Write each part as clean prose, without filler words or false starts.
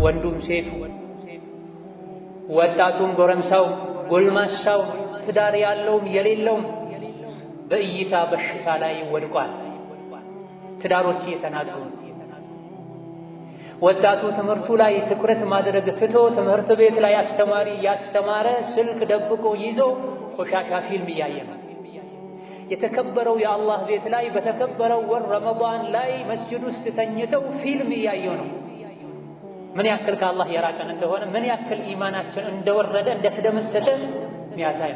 ወንዱም ሴቱ ወጣቱም ጎረምሳው ጎልማሳው ትዳር ያለውም የሌለውም በእይታ በሽታ ላይ ወድቋል። ትዳሮች እየተናገሩ ወጣቱ ትምህርቱ ላይ ትኩረት ማድረግ ትቶ ትምህርት ቤት ላይ አስተማሪ ያስተማረ ስልክ ደብቆ ይዞ ቆሻሻ ፊልም እያየ ነው። የተከበረው የአላህ ቤት ላይ በተከበረው ወር ረመዳን ላይ መስጂድ ውስጥ ተኝተው ፊልም እያዩ ነው። ምን ያክል ከአላህ የራቀን እንደሆነ ምን ያክል ኢማናችን እንደወረደ እንደተደመሰሰ የሚያሳይ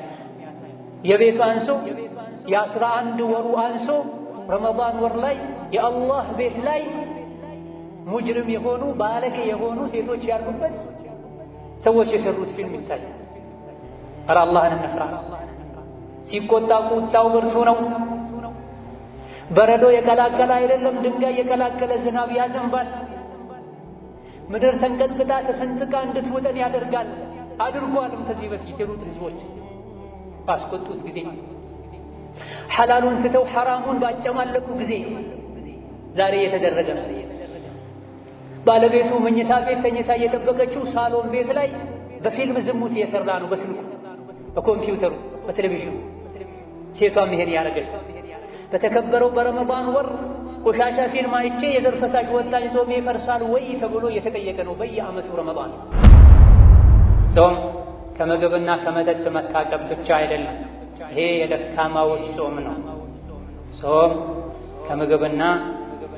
የቤቱ አንሶ የ11 ወሩ አንሶ ረመዳን ወር ላይ የአላህ ቤት ላይ ሙጅሪም የሆኑ ባለጌ የሆኑ ሴቶች ያሉበት ሰዎች የሰሩት ፊልም ይታያል። ኧረ አላህን እንፍራ። ሲቆጣ ቁጣው ብርቱ ነው። በረዶ የቀላቀለ አይደለም፣ ድንጋይ የቀላቀለ ዝናብ ያዘንባል። ምድር ተንቀጥቅጣ ተሰንጥቃ እንድትወጠን ያደርጋል። አድርጓልም ከዚህ በፊት የሉት ህዝቦች ባስቆጡት ጊዜ፣ ሐላሉን ትተው ሐራሙን ባጨማለቁ ጊዜ ዛሬ የተደረገ ነው። ባለቤቱ መኝታ ቤት ተኝታ እየጠበቀችው ሳሎን ቤት ላይ በፊልም ዝሙት እየሰራ ነው። በስልኩ፣ በኮምፒውተሩ፣ በቴሌቪዥኑ ሴቷም ይሄን ያደረገች። በተከበረው በረመዳን ወር ቆሻሻ ፊልም አይቼ የዘር ፈሳሽ ወጣኝ ጾሜ ይፈርሳል ወይ ተብሎ እየተጠየቀ ነው በየዓመቱ ረመዳን። ጾም ከምግብና ከመጠጥ መታቀብ ብቻ አይደለም፣ ይሄ የደካማዎች ጾም ነው። ጾም ከምግብና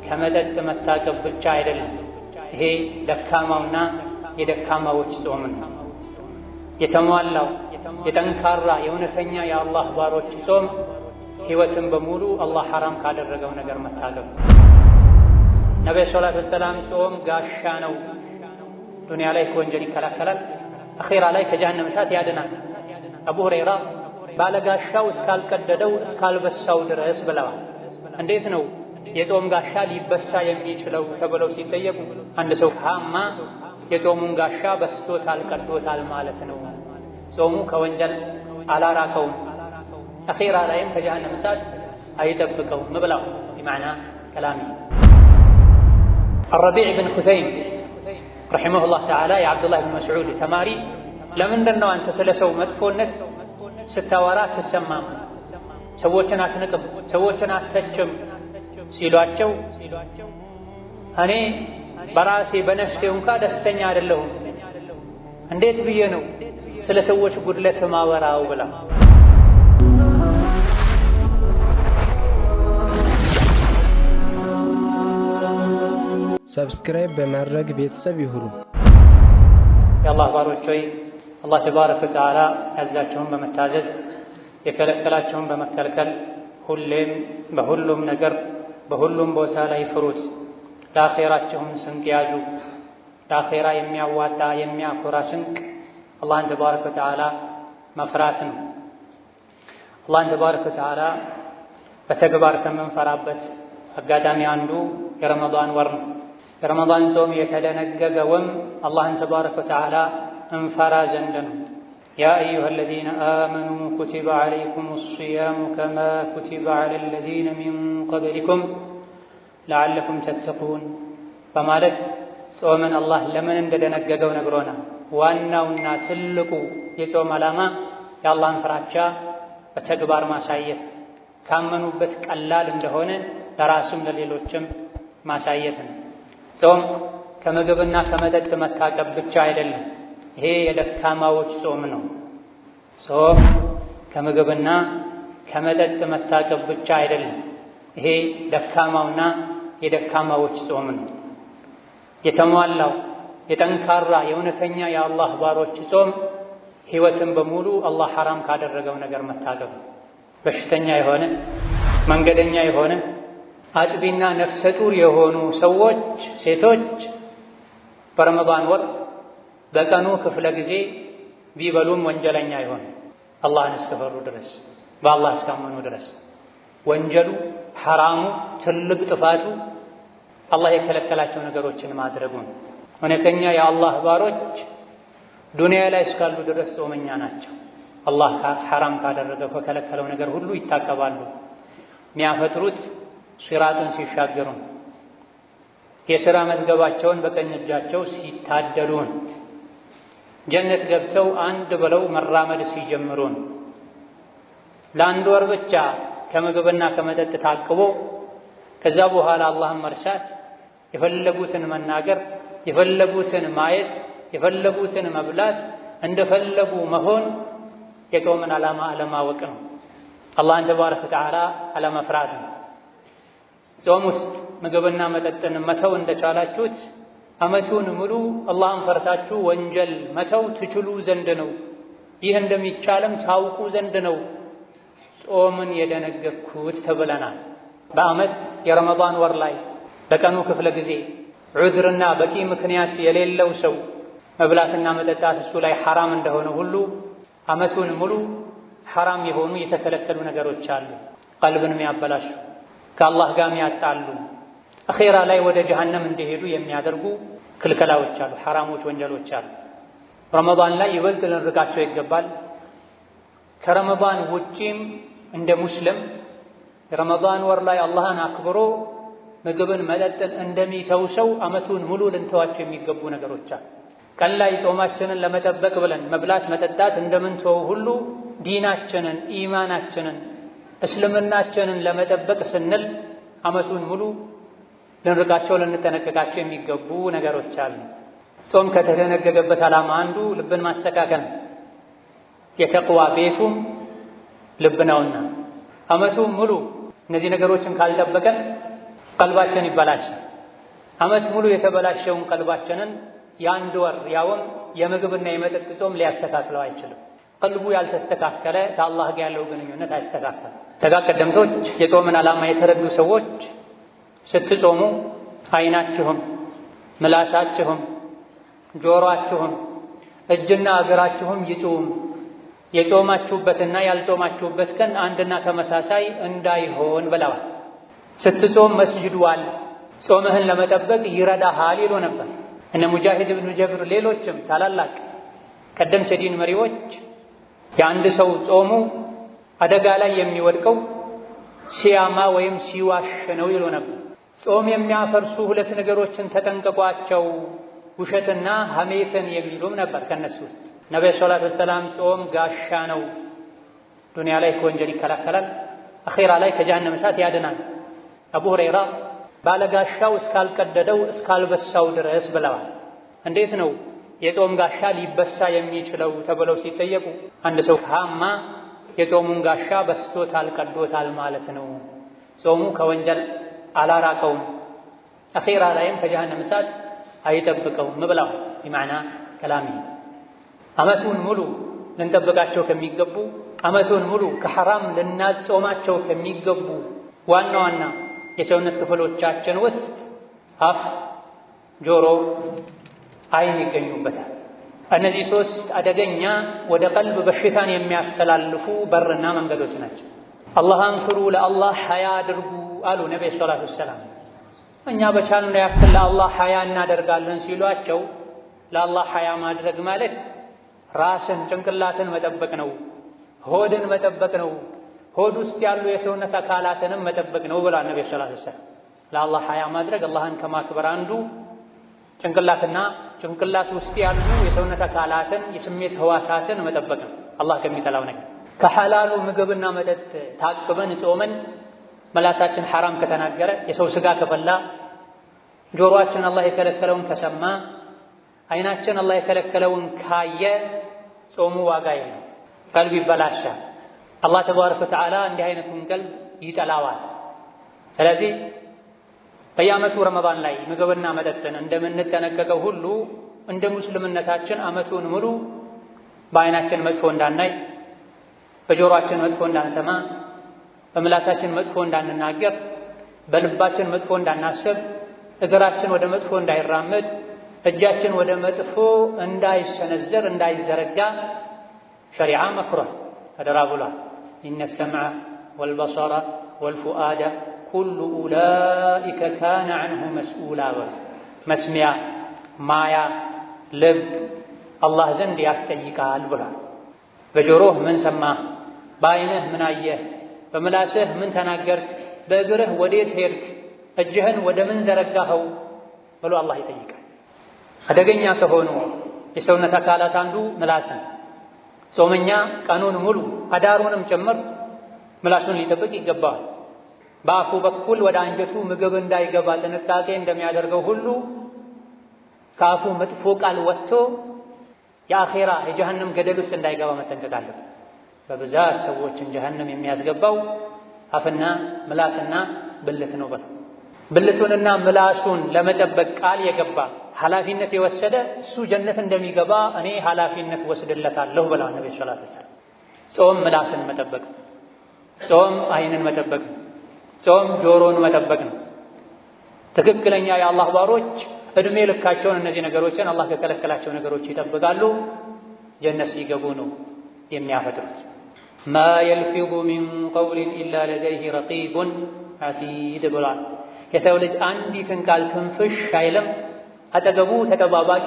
ከመጠጥ መታቀብ ብቻ አይደለም፣ ይሄ ደካማውና የደካማዎች ጾም ነው። የተሟላው የጠንካራ የእውነተኛ የአላህ ባሮች ጾም ሕይወትን በሙሉ አላህ ሐራም ካደረገው ነገር መታቀብ። ነብዩ ሰለላሁ ዐለይሂ ወሰለም ጾም ጋሻ ነው። ዱንያ ላይ ከወንጀል ይከላከላል፣ አኺራ ላይ ከጀሃነም እሳት ያድናል። አቡ ሁረይራ ባለጋሻው እስካልቀደደው እስካልበሳው ድረስ ብለዋል። እንዴት ነው የጾም ጋሻ ሊበሳ የሚችለው ተብለው ሲጠየቁ አንድ ሰው ካማ የጾሙን ጋሻ በስቶታል ቀዶታል ማለት ነው። ጾሙ ከወንጀል አላራቀውም፣ አኺራ ላይም ከጀሃነም እሳት አይጠብቀውም ብለው በማዕና ከላሚ الربيع بن خثيم رحمه الله تعالى يا عبد الله بن مسعود ተማሪ ለምንድን ነው አንተ ስለ ሰው መጥፎነት ስታወራ አትሰማም፣ ሰዎችን አትንቅም፣ ሰዎችን አትተችም ሲሏቸው እኔ በራሴ በነፍሴ እንኳን ደስተኛ አይደለሁም፣ እንዴት ብዬ ነው ስለ ሰዎች ጉድለት ማወራው ብላ ሰብስክራይብ በማድረግ ቤተሰብ ይሁኑ። የአላህ ባሮች ሆይ አላህ ተባረከ ወተዓላ ያዛቸውን በመታዘዝ የከለከላቸውን በመከልከል ሁሌም በሁሉም ነገር በሁሉም ቦታ ላይ ፍሩት። ለአኼራችሁም ስንቅ ያዙ። ለአኼራ የሚያዋጣ የሚያኮራ ስንቅ አላህን ተባረከ ወተዓላ መፍራት ነው። አላህን ተባረከ ወተዓላ በተግባር ከምንፈራበት አጋጣሚ አንዱ የረመዳን ወር ነው። የረመዳን ጾም የተደነገገውም አላህን ተባረከ ወተዓላ እንፈራ ዘንድ ነው። ያ አዩሃ አለዚነ አመኑ ኩቲበ ዐለይኩሙ ሲያሙ ከማ ኩቲበ ዐለ ለዚነ ሚን ቀብሊኩም ለዐለኩም ተተቁን በማለት ጾምን አላህ ለምን እንደደነገገው ነግሮናል። ዋናውና ትልቁ የጾም ዓላማ የአላህን ፍራቻ በተግባር ማሳየት፣ ካመኑበት ቀላል እንደሆነ ለራሱም ለሌሎችም ማሳየት ነው። ጾም ከምግብና ከመጠጥ መታቀብ ብቻ አይደለም፣ ይሄ የደካማዎች ጾም ነው። ጾም ከምግብና ከመጠጥ መታቀብ ብቻ አይደለም፣ ይሄ ደካማውና የደካማዎች ጾም ነው። የተሟላው የጠንካራ የእውነተኛ የአላህ ባሮች ጾም ሕይወትን በሙሉ አላህ ሐራም ካደረገው ነገር መታቀብ። በሽተኛ የሆነ መንገደኛ የሆነ አጥቢና ነፍሰ ጡር የሆኑ ሰዎች ሴቶች በረመዳን ወር በቀኑ ክፍለ ጊዜ ቢበሉም ወንጀለኛ ይሆን አላህን እስከፈሩ ድረስ በአላህ እስካመኑ ድረስ ወንጀሉ ሐራሙ ትልቅ ጥፋቱ አላህ የከለከላቸው ነገሮችን ማድረጉን። እውነተኛ የአላህ ባሮች ዱንያ ላይ እስካሉ ድረስ ጾመኛ ናቸው። አላህ ሐራም ካደረገው ከከለከለው ነገር ሁሉ ይታቀባሉ። የሚያፈጥሩት ሲራጥን ሲሻገሩ የሥራ መዝገባቸውን በቀኝ እጃቸው ሲታደሉን፣ ጀነት ገብተው አንድ ብለው መራመድ ሲጀምሩን፣ ለአንድ ወር ብቻ ከምግብና ከመጠጥ ታቅቦ ከዛ በኋላ አላህን መርሳት፣ የፈለጉትን መናገር፣ የፈለጉትን ማየት፣ የፈለጉትን መብላት፣ እንደፈለጉ መሆን የቀውምን ዓላማ አለማወቅ ነው። አላህን ተባረከ ወተዓላ አለመፍራት ነው። ጾም ውስጥ ምግብና መጠጥን መተው እንደቻላችሁት ዓመቱን ሙሉ አላህን ፈርታችሁ ወንጀል መተው ትችሉ ዘንድ ነው። ይህ እንደሚቻልም ታውቁ ዘንድ ነው ጾምን የደነገግኩት ተብለናል። በዓመት የረመዳን ወር ላይ በቀኑ ክፍለ ጊዜ ዑዝርና በቂ ምክንያት የሌለው ሰው መብላትና መጠጣት እሱ ላይ ሐራም እንደሆነ ሁሉ ዓመቱን ሙሉ ሐራም የሆኑ የተከለከሉ ነገሮች አሉ። ቀልብን የሚያበላሹ፣ ከአላህ ጋር የሚያጣሉ፣ አኼራ ላይ ወደ ጀሃነም እንዲሄዱ የሚያደርጉ ክልከላዎች አሉ፣ ሐራሞች፣ ወንጀሎች አሉ። ረመዳን ላይ ይበልጥ ልንርቃቸው ይገባል። ከረመዳን ውጪም እንደ ሙስሊም የረመዳን ወር ላይ አላህን አክብሮ ምግብን መጠጥን እንደሚተው ሰው ዓመቱን ሙሉ ልንተዋቸው የሚገቡ ነገሮች አሉ። ቀን ላይ ጾማችንን ለመጠበቅ ብለን መብላት መጠጣት እንደምንተው ሁሉ ዲናችንን፣ ኢማናችንን፣ እስልምናችንን ለመጠበቅ ስንል ዓመቱን ሙሉ ልንርቃቸው ልንጠነቀቃቸው የሚገቡ ነገሮች አሉ። ጾም ከተደነገገበት ዓላማ አንዱ ልብን ማስተካከል፣ የተቅዋ ቤቱም ልብ ነውና ዓመቱን ሙሉ እነዚህ ነገሮችን ካልጠበቀን ቀልባችን ይበላሻል። ዓመት ሙሉ የተበላሸውን ቀልባችንን የአንድ ወር ያውም የምግብና የመጠጥ ጾም ሊያስተካክለው አይችልም። ቀልቡ ያልተስተካከለ ከአላህ ጋር ያለው ግንኙነት አይስተካከልም። ደጋ ቀደምቶች የጾምን ዓላማ የተረዱ ሰዎች ስትጾሙ ዓይናችሁም፣ ምላሳችሁም፣ ጆሮአችሁም፣ እጅና እግራችሁም ይጹም፣ የጾማችሁበትና ያልጾማችሁበት ቀን አንድና ተመሳሳይ እንዳይሆን ብለዋል። ስትጾም መስጅድ ዋል፣ ጾምህን ለመጠበቅ ይረዳሃል ይሉ ነበር እነ ሙጃሂድ ብኑ ጀብር፣ ሌሎችም ታላላቅ ቀደምት የዲን መሪዎች የአንድ ሰው ጾሙ አደጋ ላይ የሚወድቀው ሲያማ ወይም ሲዋሽ ነው ይሉ ነበር። ጾም የሚያፈርሱ ሁለት ነገሮችን ተጠንቀቋቸው፣ ውሸትና ሐሜትን የሚሉም ነበር ከነሱ ውስጥ። ነብዩ ሰለላሁ ዐለይሂ ወሰለም ጾም ጋሻ ነው፣ ዱንያ ላይ ከወንጀል ይከላከላል፣ አኺራ ላይ ከጀሃነም እሳት ያድናል። አቡ ሁረይራ ባለጋሻው እስካልቀደደው እስካልበሳው ድረስ ብለዋል። እንዴት ነው የጾም ጋሻ ሊበሳ የሚችለው ተብለው ሲጠየቁ አንድ ሰው ሃማ የጾሙን ጋሻ በስቶታል ቀዶታል ማለት ነው፣ ጾሙ ከወንጀል አላራቀውም፣ አኺራ ላይም ከጀሃነም እሳት አይጠብቀውም ብለዋል። በማዕና ከላሚ ዓመቱን ሙሉ ልንጠብቃቸው ከሚገቡ ዓመቱን ሙሉ ከሐራም ልናጾማቸው ከሚገቡ ዋና ዋና የሰውነት ክፍሎቻችን ውስጥ አፍ፣ ጆሮ፣ ዓይን ይገኙበታል። እነዚህ ሶስት አደገኛ ወደ ቀልብ በሽታን የሚያስተላልፉ በርና መንገዶች ናቸው። አላህን ፍሩ፣ ለአላህ ሐያ አድርጉ አሉ ነብዩ ሰለላሁ ዐለይሂ ወሰለም። እኛ በቻልነው ያክል ለአላህ ሐያ እናደርጋለን ሲሏቸው ለአላህ ሐያ ማድረግ ማለት ራስን ጭንቅላትን መጠበቅ ነው፣ ሆድን መጠበቅ ነው፣ ሆድ ውስጥ ያሉ የሰውነት አካላትንም መጠበቅ ነው ብላ ነብዩ ሰለላሁ ዐለይሂ ወሰለም። ለአላህ ሐያ ማድረግ አላህን ከማክበር አንዱ ጭንቅላትና ጭንቅላት ውስጥ ያሉ የሰውነት አካላትን የስሜት ህዋሳትን መጠበቅ ነው፣ አላህ ከሚጠላው ነገር። ከሐላሉ ምግብና መጠጥ ታቅበን ጾመን መላሳችን ሐራም ከተናገረ፣ የሰው ስጋ ከበላ፣ ጆሮአችን አላህ የከለከለውን ከሰማ፣ ዓይናችን አላህ የከለከለውን ካየ ጾሙ ዋጋ የለም፣ ቀልብ ይበላሻል። አላህ ተባረከ ወተዓላ እንዲህ አይነቱን ቀልብ ይጠላዋል። ስለዚህ በየዓመቱ ረመዳን ላይ ምግብና መጠጥን እንደምንጠነቀቀው ሁሉ እንደ ሙስልምነታችን ዓመቱን ሙሉ በዓይናችን መጥፎ እንዳናይ፣ በጆሮአችን መጥፎ እንዳንሰማ፣ በምላሳችን መጥፎ እንዳንናገር፣ በልባችን መጥፎ እንዳናስብ፣ እግራችን ወደ መጥፎ እንዳይራመድ፣ እጃችን ወደ መጥፎ እንዳይሰነዘር እንዳይዘረጋ ሸሪዓ መክሯል፣ አደራ ብሏል። ኢነ ሰምዐ ወልበሰረ ወልፉአደ ኩሉ ኡላኢከ ካነ ዐንሁ መስኡላ። መስሚያ፣ ማያ፣ ልብ አላህ ዘንድ ያስጠይቃል ብሏል። በጆሮህ ምን ሰማህ? በዓይንህ ምን አየህ? በምላስህ ምን ተናገርክ? በእግርህ ወዴት ሄድክ? እጅህን ወደ ምን ዘረጋኸው? ብሎ አላህ ይጠይቃል። አደገኛ ከሆኑ የሰውነት አካላት አንዱ ምላስ ነው። ጾመኛ ቀኑን ሙሉ አዳሩንም ጭምር ምላሱን ሊጠብቅ ይገባዋል። በአፉ በኩል ወደ አንጀቱ ምግብ እንዳይገባ ጥንቃቄ እንደሚያደርገው ሁሉ ከአፉ መጥፎ ቃል ወጥቶ የአኼራ የጀሃነም ገደል ውስጥ እንዳይገባ መጠንቀቅ አለበት። በብዛት ሰዎችን ጀሃነም የሚያስገባው አፍና ምላስና ብልት ነው። ብልቱንና ምላሱን ለመጠበቅ ቃል የገባ ኃላፊነት የወሰደ እሱ ጀነት እንደሚገባ እኔ ኃላፊነት ወስድለታለሁ ብለዋል ነብዩ ሰለላሁ ዐለይሂ ወሰለም። ጾም ምላስን መጠበቅ ነው። ጾም አይንን መጠበቅ ነው። ጾም ጆሮን መጠበቅ ነው። ትክክለኛ የአላህ ባሮች እድሜ ልካቸውን እነዚህ ነገሮችን አላህ ከከለከላቸው ነገሮች ይጠብቃሉ። ጀነት ሲገቡ ነው የሚያፈጥሩት። ማ የልፊዙ ሚን ቀውሊን ኢላ ለደይሂ ረቂቡን ዐቲድ ብሏል። የሰው ልጅ አንዲትን ቃል ትንፍሽ አይልም አጠገቡ ተጠባባቂ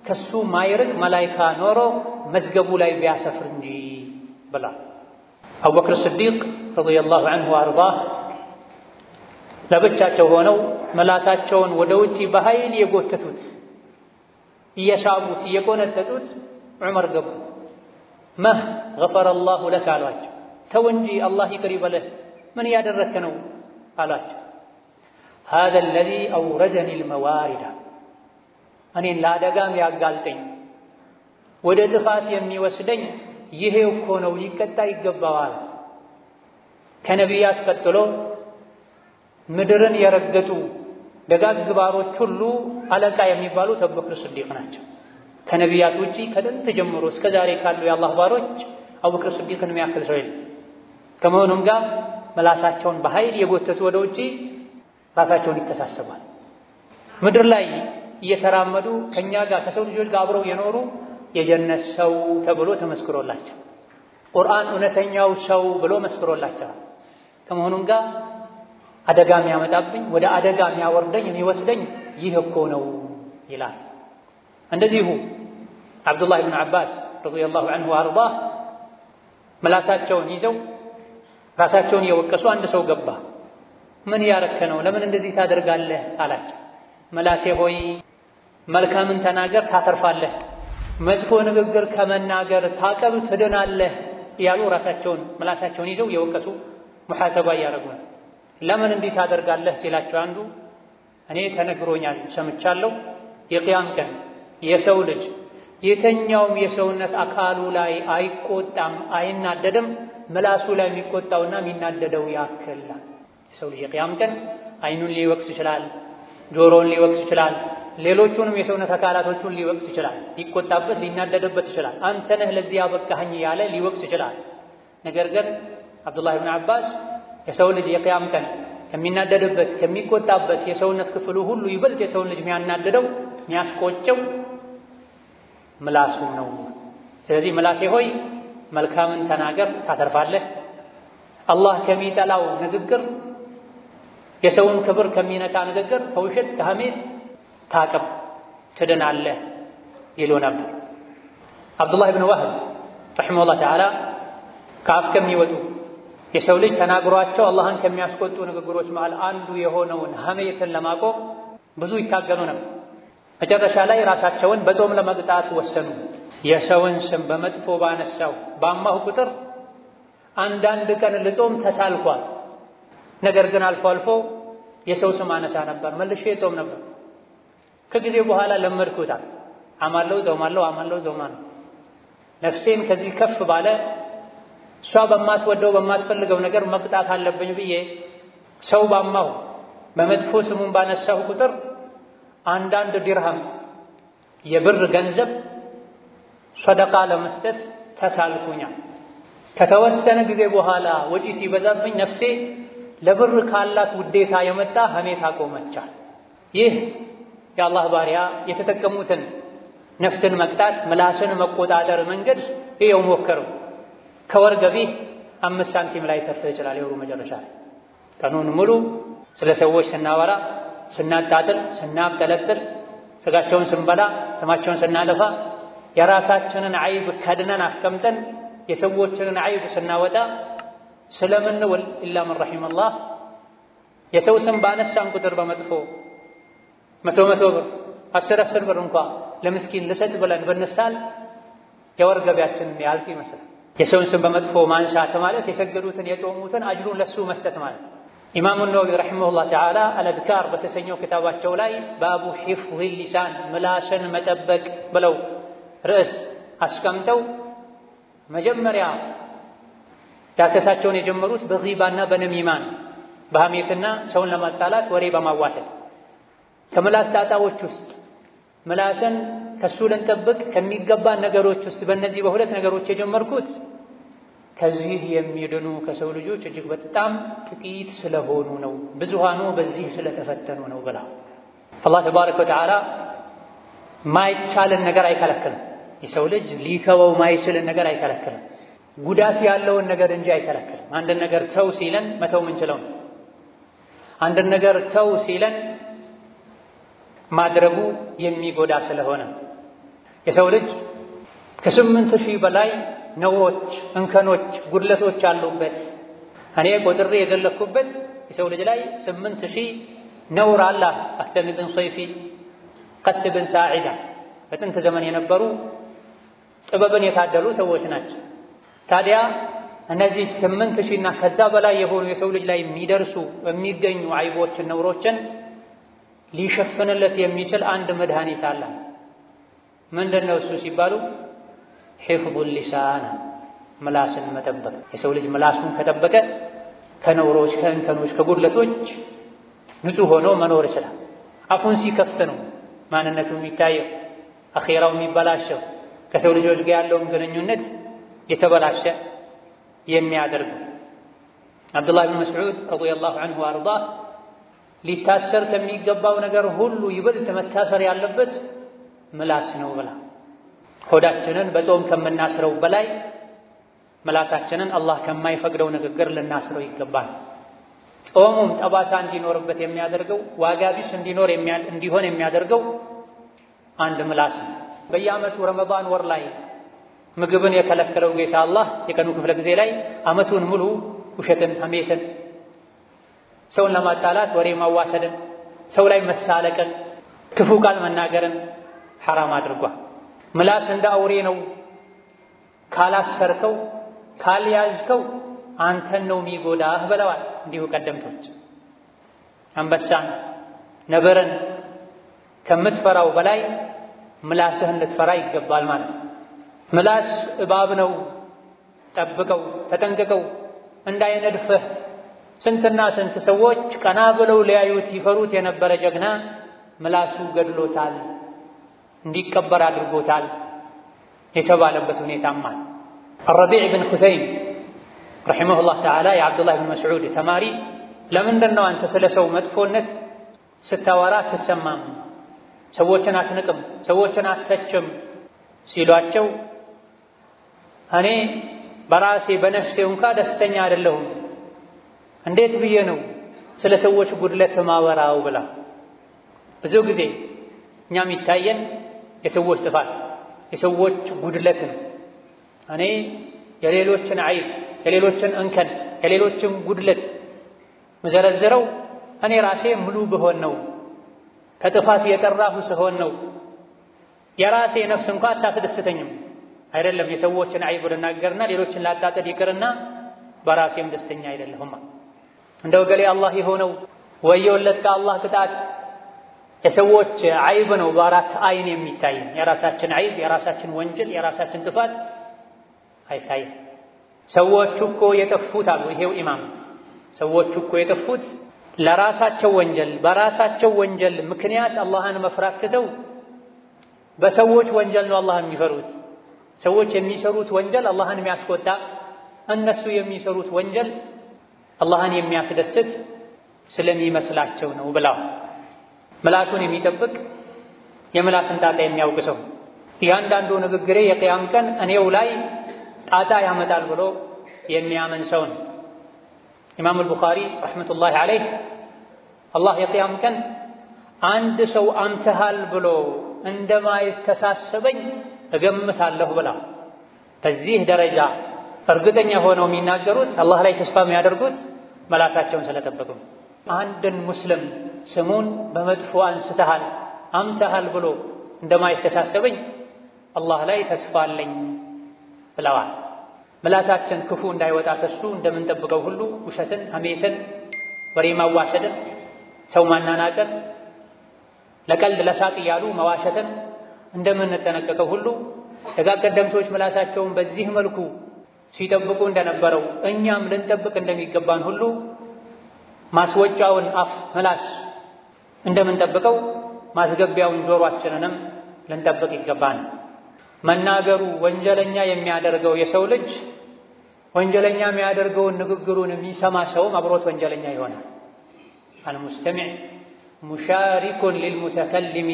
ከሱ ማይርቅ መላይካ ኖሮ መዝገቡ ላይ ቢያሰፍር እንጂ ብሏል። አቡበክር ስዲቅ ረዲየላሁ ዐንሁ ወአርዳህ ለብቻቸው ሆነው መላሳቸውን ወደ ውጪ በኃይል የጎተቱት እየሳቡት እየቆነጠጡት ዑመር ገቡ። መህ ገፈረ ላሁ ለክ አሏቸው። ተው እንጂ አላህ ይቅር ይበለህ ምን እያደረክ ነው አሏቸው። ሃዛ አለዚ አውረደኒ ልመዋሪዳ እኔን ለአደጋም ያጋልጠኝ ወደ ጥፋት የሚወስደኝ ይሄ እኮ ነው፣ ሊቀጣ ይገባዋል። ከነቢያት ቀጥሎ ምድርን የረገጡ ደጋግ ባሮች ሁሉ አለቃ የሚባሉት አቡበክር ስዲቅ ናቸው። ከነቢያት ውጪ ከጥንት ጀምሮ እስከ ዛሬ ካሉ የአላህ ባሮች አቡበክር ስዲቅን የሚያክል ሰው የለም። ከመሆኑም ጋር መላሳቸውን በኃይል የጎተቱ ወደ ውጪ ራሳቸውን ይተሳሰባል። ምድር ላይ እየተራመዱ ከኛ ጋር ከሰው ልጆች ጋር አብረው የኖሩ የጀነት ሰው ተብሎ ተመስክሮላቸው ቁርአን እውነተኛው ሰው ብሎ መስክሮላቸው ከመሆኑም ጋር አደጋ የሚያመጣብኝ ወደ አደጋ የሚያወርደኝ የሚወስደኝ ይህ እኮ ነው ይላል። እንደዚሁ አብዱላህ ብን አባስ ረዲየላሁ ዐንሁ ወአርዳህ ምላሳቸውን ይዘው ራሳቸውን እየወቀሱ አንድ ሰው ገባ። ምን ያረከ ነው? ለምን እንደዚህ ታደርጋለህ አላቸው። መላሴ ሆይ መልካምን ተናገር ታተርፋለህ፣ መጥፎ ንግግር ከመናገር ታቀብ ትድናለህ እያሉ ራሳቸውን ምላሳቸውን ይዘው እየወቀሱ ሙሐሰባ እያደረጉ ነው። ለምን እንዲህ ታደርጋለህ ሲላቸው አንዱ እኔ ተነግሮኛል ሰምቻለሁ፣ የቂያም ቀን የሰው ልጅ የተኛውም የሰውነት አካሉ ላይ አይቆጣም አይናደድም ምላሱ ላይ የሚቆጣውና የሚናደደው ያክል። የሰው ልጅ የቂያም ቀን አይኑን ሊወቅስ ይችላል፣ ጆሮውን ሊወቅስ ይችላል፣ ሌሎቹንም የሰውነት አካላቶቹን ሊወቅስ ይችላል፣ ሊቆጣበት ሊናደድበት ይችላል። አንተ ነህ ለዚህ ያበቃኸኝ ያለ ሊወቅስ ይችላል። ነገር ግን አብዱላህ ብን አባስ የሰው ልጅ የቂያም ቀን ከሚናደድበት ከሚቆጣበት የሰውነት ክፍሉ ሁሉ ይበልጥ የሰውን ልጅ የሚያናድደው የሚያስቆጨው ምላሱ ነው። ስለዚህ ምላሴ ሆይ መልካምን ተናገር ታተርፋለህ፣ አላህ ከሚጠላው ንግግር የሰውን ክብር ከሚነካ ንግግር ከውሸት ከሐሜት ታቀብ ትድናለህ ይሉ ነበር። አብዱላህ ብን ወህብ ረሒመሁላህ ተዓላ ከአፍ ከሚወጡ የሰው ልጅ ተናግሯቸው አላህን ከሚያስቆጡ ንግግሮች መሃል አንዱ የሆነውን ሐሜትን ለማቆም ብዙ ይታገሉ ነበር። መጨረሻ ላይ ራሳቸውን በጾም ለመቅጣት ወሰኑ። የሰውን ስም በመጥፎ ባነሳው ባማሁ ቁጥር አንዳንድ ቀን ልጾም ተሳልኳል። ነገር ግን አልፎ አልፎ የሰው ስም አነሳ ነበር፣ መልሼ ጾም ነበር። ከጊዜ በኋላ ለመድኩታል። አማለው ጾማለሁ፣ አማለው ጾማለሁ። ነፍሴን ከዚህ ከፍ ባለ እሷ በማትወደው በማትፈልገው ነገር መቅጣት አለብኝ ብዬ ሰው ባማሁ በመጥፎ ስሙን ባነሳሁ ቁጥር አንዳንድ ዲርሃም የብር ገንዘብ ሰደቃ ለመስጠት ተሳልኩኛል። ከተወሰነ ጊዜ በኋላ ወጪ ሲበዛብኝ ነፍሴ ለብር ካላት ውዴታ የመጣ ሐሜት አቆመቻል። ይህ የአላህ ባሪያ የተጠቀሙትን ነፍስን መቅጣት ምላስን መቆጣጠር መንገድ ይኸው ሞከሩ። ከወር ገቢህ 5 ሳንቲም ላይ ተርፍ ይችላል። የወሩ መጨረሻ ላይ ቀኑን ሙሉ ስለ ሰዎች ስናወራ ስናጣጥል ስናብጠለጥል ስጋቸውን ስንበላ ስማቸውን ስናለፋ የራሳችንን አይብ ከድነን አስቀምጠን የሰዎችንን አይብ ስናወጣ ስለምንውል ኢላ መን ረሒመላህ የሰው ስም ባነሳን ቁጥር በመጥፎ 100 ብር 10 ብር እንኳ ለምስኪን ልሰጥ ብለን ብንሳል የወር ገቢያችንን ያልቅ ይመስላል። የሰውን ስም በመጥፎ ማንሳት ማለት የሰገዱትን የጦሙትን አጅሩን ለሱ መስጠት ማለት። ኢማሙ ነወዊ ረሒመሁላህ ተዓላ አልአዝካር በተሰኘው ክታባቸው ላይ ባቡ ሒፍዝ ሊሳን ምላስን መጠበቅ ብለው ርዕስ አስቀምጠው መጀመሪያ ዳሰሳቸውን የጀመሩት በጊባና በነሚማን በሐሜትና ሰውን ለማጣላት ወሬ በማዋሰድ ከምላስ ጣጣዎች ውስጥ ምላስን ከሱ ልንጠብቅ ከሚገባን ነገሮች ውስጥ በእነዚህ በሁለት ነገሮች የጀመርኩት ከዚህ የሚድኑ ከሰው ልጆች እጅግ በጣም ጥቂት ስለሆኑ ነው፣ ብዙሃኑ በዚህ ስለተፈተኑ ነው ብላ አላህ ተባረከ ወተዓላ ማይቻልን ነገር አይከለክልም። የሰው ልጅ ሊተወው ማይችልን ነገር አይከለክልም። ጉዳት ያለውን ነገር እንጂ አይከለክልም። አንድን ነገር ተው ሲለን መተው ምንችለው ነው። አንድን ነገር ተው ሲለን ማድረጉ የሚጎዳ ስለሆነ የሰው ልጅ ከ8000 በላይ ነውሮች፣ እንከኖች፣ ጉድለቶች አሉበት። እኔ ቆጥሬ የዘለኩበት የሰው ልጅ ላይ 8000 ነውር አለ። አክተም ብን ሰይፊ፣ ቀስ ብን ሳዒዳ በጥንት ዘመን የነበሩ ጥበብን የታደሉ ሰዎች ናቸው። ታዲያ እነዚህ 8000 እና ከዛ በላይ የሆኑ የሰው ልጅ ላይ የሚደርሱ የሚገኙ አይቦችን፣ ነውሮችን ሊሸፍንለት የሚችል አንድ መድኃኒት አለ። ምንድነው እሱ ሲባሉ ሒፍዙ ሊሳን ምላስን መጠበቅ። የሰው ልጅ ምላሱን ከጠበቀ ከነውሮች፣ ከእንከኖች፣ ከጉድለቶች ንጹህ ሆኖ መኖር ይችላል። አፉን ሲከፍት ነው ማንነቱ የሚታየው፣ አኼራው የሚበላሸው፣ ከሰው ልጆች ጋር ያለውን ግንኙነት የተበላሸ የሚያደርግ። አብዱላህ ብን መስዑድ ረዲየላሁ ዐንሁ ወአርዳህ ሊታሰር ከሚገባው ነገር ሁሉ ይበልጥ መታሰር ያለበት ምላስ ነው ብላ ሆዳችንን በጾም ከምናስረው በላይ ምላሳችንን አላህ ከማይፈቅደው ንግግር ልናስረው ይገባል። ጾሙም ጠባሳ እንዲኖርበት የሚያደርገው ዋጋ ቢስ እንዲሆን የሚያደርገው አንድ ምላስ ነው። በየዓመቱ ረመዳን ወር ላይ ምግብን የከለከለው ጌታ አላህ የቀኑ ክፍለ ጊዜ ላይ ዓመቱን ሙሉ ውሸትን፣ ሐሜትን፣ ሰውን ለማጣላት ወሬ ማዋሰድን፣ ሰው ላይ መሳለቅን፣ ክፉ ቃል መናገርን ሐራም አድርጓል። ምላስ እንደ አውሬ ነው። ካላሰርከው ካልያዝከው አንተን ነው የሚጎዳህ ብለዋል እንዲሁ ቀደምቶች። አንበሳን ነብርን ከምትፈራው በላይ ምላስህን ልትፈራ ይገባል ማለት ነው። ምላስ እባብ ነው። ጠብቀው፣ ተጠንቅቀው እንዳይነድፍህ። ስንትና ስንት ሰዎች ቀና ብለው ሊያዩት ይፈሩት የነበረ ጀግና ምላሱ ገድሎታል፣ እንዲቀበር አድርጎታል የተባለበት ሁኔታማ። አረቢዕ ብን ኹሰይም ረሒመሁላህ ተዓላ የዓብዱላህ ብን መስዑድ ተማሪ ለምንድን ነው አንተ ስለ ሰው መጥፎነት ስታወራ አትሰማም፣ ሰዎችን አትንቅም፣ ሰዎችን አትተችም ሲሏቸው እኔ በራሴ በነፍሴ እንኳ ደስተኛ አይደለሁም፣ እንዴት ብዬ ነው ስለ ሰዎች ጉድለት ማወራው ብላ። ብዙ ጊዜ እኛም ይታየን የሰዎች ጥፋት፣ የሰዎች ጉድለት ነው። እኔ የሌሎችን አይብ፣ የሌሎችን እንከን፣ የሌሎችን ጉድለት መዘረዝረው እኔ ራሴ ሙሉ ብሆን ነው፣ ከጥፋት የጠራሁ ስሆን ነው። የራሴ ነፍስ እንኳ አታስደስተኝም። አይደለም የሰዎችን አይብ ልናገርና ሌሎችን ላጣጥል ይቅርና በራሴም ደስተኛ አይደለሁም። እንደው ገሌ አላህ የሆነው ወየውለት ከአላህ ቅጣት የሰዎች አይብ ነው በአራት አይን የሚታይ። የራሳችን አይብ፣ የራሳችን ወንጀል፣ የራሳችን ጥፋት አይታይም። ሰዎቹ እኮ የጠፉት አሉ ይሄው ኢማም፣ ሰዎቹ እኮ የጠፉት ለራሳቸው ወንጀል በራሳቸው ወንጀል ምክንያት አላህን መፍራት ትተው በሰዎች ወንጀል ነው አላህን የሚፈሩት። ሰዎች የሚሰሩት ወንጀል አላህን የሚያስቆጣ፣ እነሱ የሚሰሩት ወንጀል አላህን የሚያስደስት ስለሚመስላቸው ነው ብለው ምላሱን የሚጠብቅ የምላስን ጣጣ የሚያውቅ ሰው እያንዳንዱ ንግግሬ የቅያም ቀን እኔው ላይ ጣጣ ያመጣል ብሎ የሚያምን ሰው ነው። ኢማም አልቡኻሪ ረሕመቱላሂ ዐለይህ አላህ የቅያም ቀን አንድ ሰው አምተሃል ብሎ እንደማይተሳሰበኝ እገምታለሁ ብላ በዚህ ደረጃ እርግጠኛ ሆነው የሚናገሩት አላህ ላይ ተስፋ የሚያደርጉት መላሳቸውን ስለጠበቁ። አንድን ሙስሊም ስሙን በመጥፎ አንስተሃል አምተሃል ብሎ እንደማይተሳሰበኝ አላህ ላይ ተስፋ አለኝ ብለዋል። ምላሳችን ክፉ እንዳይወጣ ከሱ እንደምንጠብቀው ሁሉ ውሸትን፣ ሐሜትን፣ ወሬ ማዋሸትን፣ ሰው ማናናቅን፣ ለቀልድ ለሳቅ እያሉ መዋሸትን እንደምንጠነቀቀው ሁሉ ደጋግ ቀደምቶች ምላሳቸውን በዚህ መልኩ ሲጠብቁ እንደነበረው እኛም ልንጠብቅ እንደሚገባን ሁሉ ማስወጫውን አፍ ምላስ እንደምንጠብቀው ማስገቢያውን ጆሮአችንንም ልንጠብቅ ይገባን። መናገሩ ወንጀለኛ የሚያደርገው የሰው ልጅ ወንጀለኛ የሚያደርገውን ንግግሩን የሚሰማ ሰውም አብሮት ወንጀለኛ ይሆናል። አልሙስተሚዕ ሙሻሪኩን ሊልሙተከሊሚ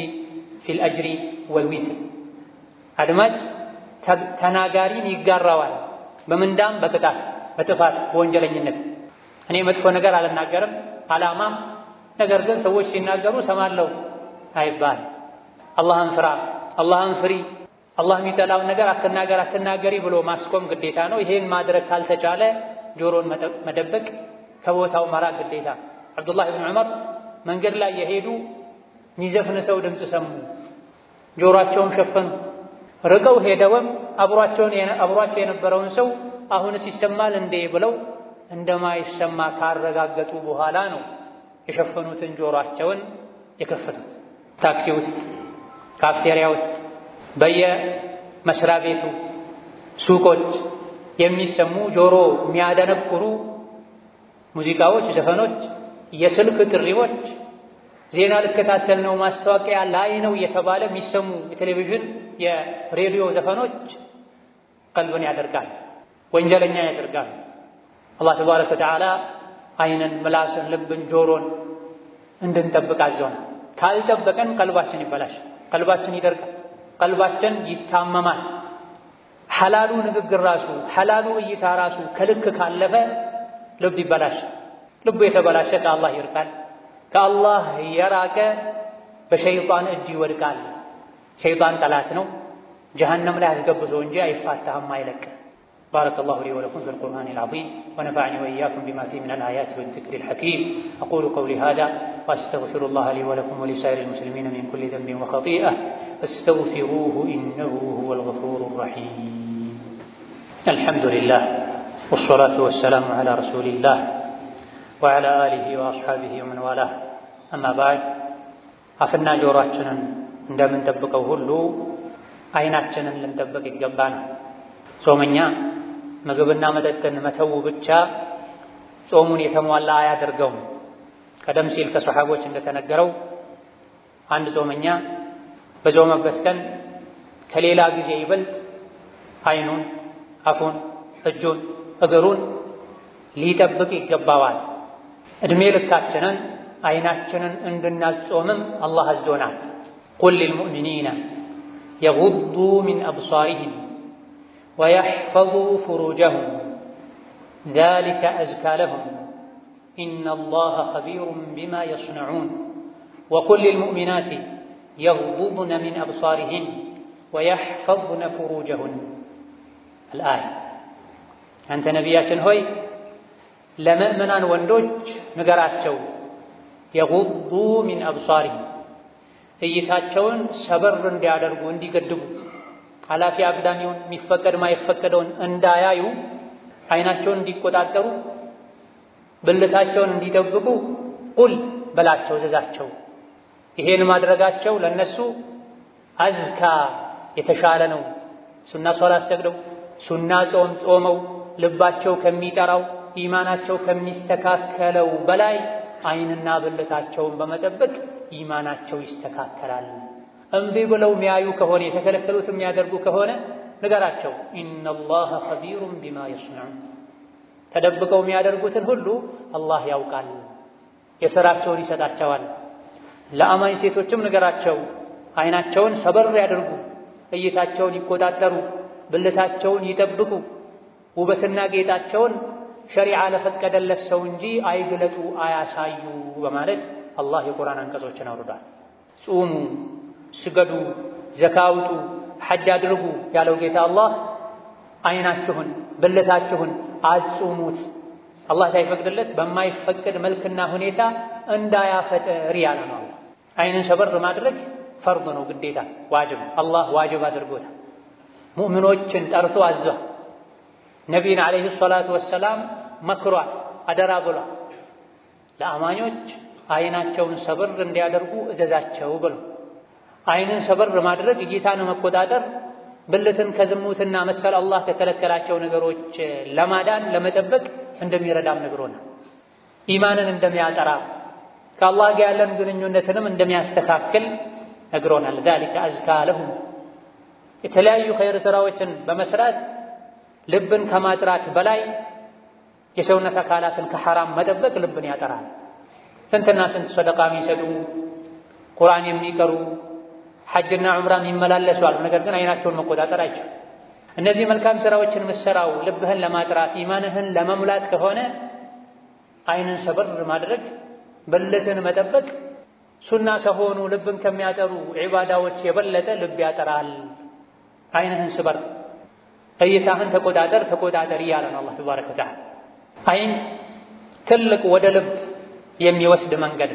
ፊል አጅሪ ወልዊትር። አድማጭ ተናጋሪን ይጋራዋል በምንዳም በቅጣት በጥፋት በወንጀለኝነት። እኔ መጥፎ ነገር አልናገርም አላማም፣ ነገር ግን ሰዎች ሲናገሩ ሰማለሁ አይባል። አላህን ፍራ፣ አላህን ፍሪ፣ አላህ የሚጠላውን ነገር አትናገር አትናገሪ ብሎ ማስቆም ግዴታ ነው። ይሄን ማድረግ ካልተቻለ ጆሮን መደበቅ ከቦታው መራቅ ግዴታ። አብዱላህ ብን ዑመር መንገድ ላይ የሄዱ የሚዘፍን ሰው ድምፅ ሰሙ፣ ጆሮአቸውን ሸፈኑ። ርቀው ሄደውም አብሯቸው የነበረውን ሰው አሁንስ ይሰማል እንዴ ብለው እንደማይሰማ ካረጋገጡ በኋላ ነው የሸፈኑትን ጆሮአቸውን የከፈቱት። ታክሲ ውስጥ፣ ካፍቴሪያ ውስጥ፣ በየመስሪያ ቤቱ ሱቆች የሚሰሙ ጆሮ የሚያደነቁሩ ሙዚቃዎች፣ ዘፈኖች፣ የስልክ ጥሪዎች፣ ዜና ልከታተል ነው ማስታወቂያ ላይ ነው እየተባለ የሚሰሙ የቴሌቪዥን የሬዲዮ ዘፈኖች ቀልብን ያደርጋል፣ ወንጀለኛ ያደርጋል። አላህ ተባረከ ወተዓላ አይንን፣ ምላስን፣ ልብን፣ ጆሮን እንድንጠብቅ አዘውናል። ካልጠበቀን ቀልባችን ይበላሽ፣ ቀልባችን ይደርቃል፣ ቀልባችን ይታመማል። ሐላሉ ንግግር ራሱ ሐላሉ እይታ ራሱ ከልክ ካለፈ ልብ ይበላሽ። ልቡ የተበላሸ ከአላህ ይርቃል፣ ከአላህ የራቀ በሸይጣን እጅ ይወድቃል። ሸይጣን ጠላት ነው፣ ጀሀነም ላይ አስገብቶ እንጂ አይፋታህም አይለቅ። بارك الله لي ولكم في القرآن العظيم ونفعني وإياكم بما فيه من الآيات والذكر الحكيم. أقول قولي هذا وأستغفر الله لي ولكم ولسائر المسلمين من كل ذنب وخطيئة فاستغفروه إنه هو الغفور الرحيم. الحمد لله والصلاة والسلام على رسول الله وعلى آله وأصحابه ومن والاه. أما بعد أفنا جوراتنا عندما نتبقوا هلو عيناتنا لنتبق الجبان ጾመኛ ምግብና መጠጥን መተው ብቻ ጾሙን የተሟላ አያደርገውም። ቀደም ሲል ከሰሃቦች እንደተነገረው አንድ ጾመኛ በጾመበት ቀን ከሌላ ጊዜ ይበልጥ አይኑን፣ አፉን፣ እጁን፣ እግሩን ሊጠብቅ ይገባዋል። እድሜ ልካችንን አይናችንን እንድናጾምም አላህ አዞናል። ቁል ሊልሙእሚኒነ የጉዱ ሚን አብሳሪሂም ويحفظوا فروجهم ذلك أزكى لهم إن الله خبير بما يصنعون وقل للمؤمنات يغضضن من أبصارهن ويحفظن فروجهن. الآية أنت نبياتن هوي لمؤمنان وندوج نقراتشو يغضوا من أبصارهم እይታቸውን ሰበር እንዲያደርጉ እንዲገድቡ ኃላፊ አግዳሚውን የሚፈቀድ ማይፈቀደውን እንዳያዩ አይናቸውን እንዲቆጣጠሩ ብልታቸውን እንዲጠብቁ ቁል በላቸው ዘዛቸው። ይሄን ማድረጋቸው ለነሱ አዝካ የተሻለ ነው። ሱና ሶላት ሰግደው ሱና ጾም ጾመው ልባቸው ከሚጠራው ኢማናቸው ከሚስተካከለው በላይ አይንና ብልታቸውን በመጠበቅ ኢማናቸው ይስተካከላል። እምቢ ብለው የሚያዩ ከሆነ የተከለከሉት የሚያደርጉ ከሆነ ንገራቸው ኢነላህ ኸቢሩን ቢማ የስነዑን፣ ተደብቀው የሚያደርጉትን ሁሉ አላህ ያውቃል፣ የሥራቸውን ይሰጣቸዋል። ለአማኝ ሴቶችም ንገራቸው አይናቸውን ሰበር ያደርጉ፣ እይታቸውን ይቆጣጠሩ፣ ብልታቸውን ይጠብቁ፣ ውበትና ጌጣቸውን ሸሪዓ ለፈቀደለት ሰው እንጂ አይግለጡ አያሳዩ በማለት አላህ የቁርአን አንቀጾችን አውርዷል። ጹሙ፣ ስገዱ፣ ዘካ አውጡ፣ ሐጅ አድርጉ ያለው ጌታ አላህ አይናችሁን ብልታችሁን አጽሙት። አላህ ሳይፈቅድለት በማይፈቅድ መልክና ሁኔታ እንዳያፈጥር ያለ ነው። አይንን ሰበር ማድረግ ፈርድ ነው፣ ግዴታ ዋጅብ፣ አላህ ዋጅብ አድርጎታል። ሙእሚኖችን ጠርቶ አዟል። ነቢይን ዓለይሂ ሰላቱ ወሰላም መክሯል፣ አደራ ብሏል። ለአማኞች አይናቸውን ሰብር እንዲያደርጉ እዘዛቸው ብሎ አይንን ሰበር ማድረግ እይታን መቆጣጠር ብልትን ከዝሙትና መሰል አላህ ከከለከላቸው ነገሮች ለማዳን ለመጠበቅ እንደሚረዳም ነግሮናል። ኢማንን እንደሚያጠራ ከአላህ ጋር ያለን ግንኙነትንም እንደሚያስተካክል ነግሮናል። ذلك أزكى لهم የተለያዩ ኸይር ስራዎችን በመስራት ልብን ከማጥራት በላይ የሰውነት አካላትን ከሐራም መጠበቅ ልብን ያጠራል። ስንትና ስንት ሰደቃ የሚሰጡ ቁርአን የሚቀሩ ሐጅና ዑምራ የሚመላለሱ አሉ። ነገር ግን አይናቸውን መቆጣጠር አይችሉም። እነዚህ መልካም ስራዎችን ምሰራው ልብህን ለማጥራት ኢማንህን ለመሙላት ከሆነ አይንን ሰበር ማድረግ ብልትን መጠበቅ ሱና ከሆኑ ልብን ከሚያጠሩ ዒባዳዎች የበለጠ ልብ ያጠራል። አይንህን ስበር፣ እይታህን ተቆጣጠር እያለ ነው አላህ ተባረከ ወተዓላ። አይን ትልቅ ወደ ልብ የሚወስድ መንገድ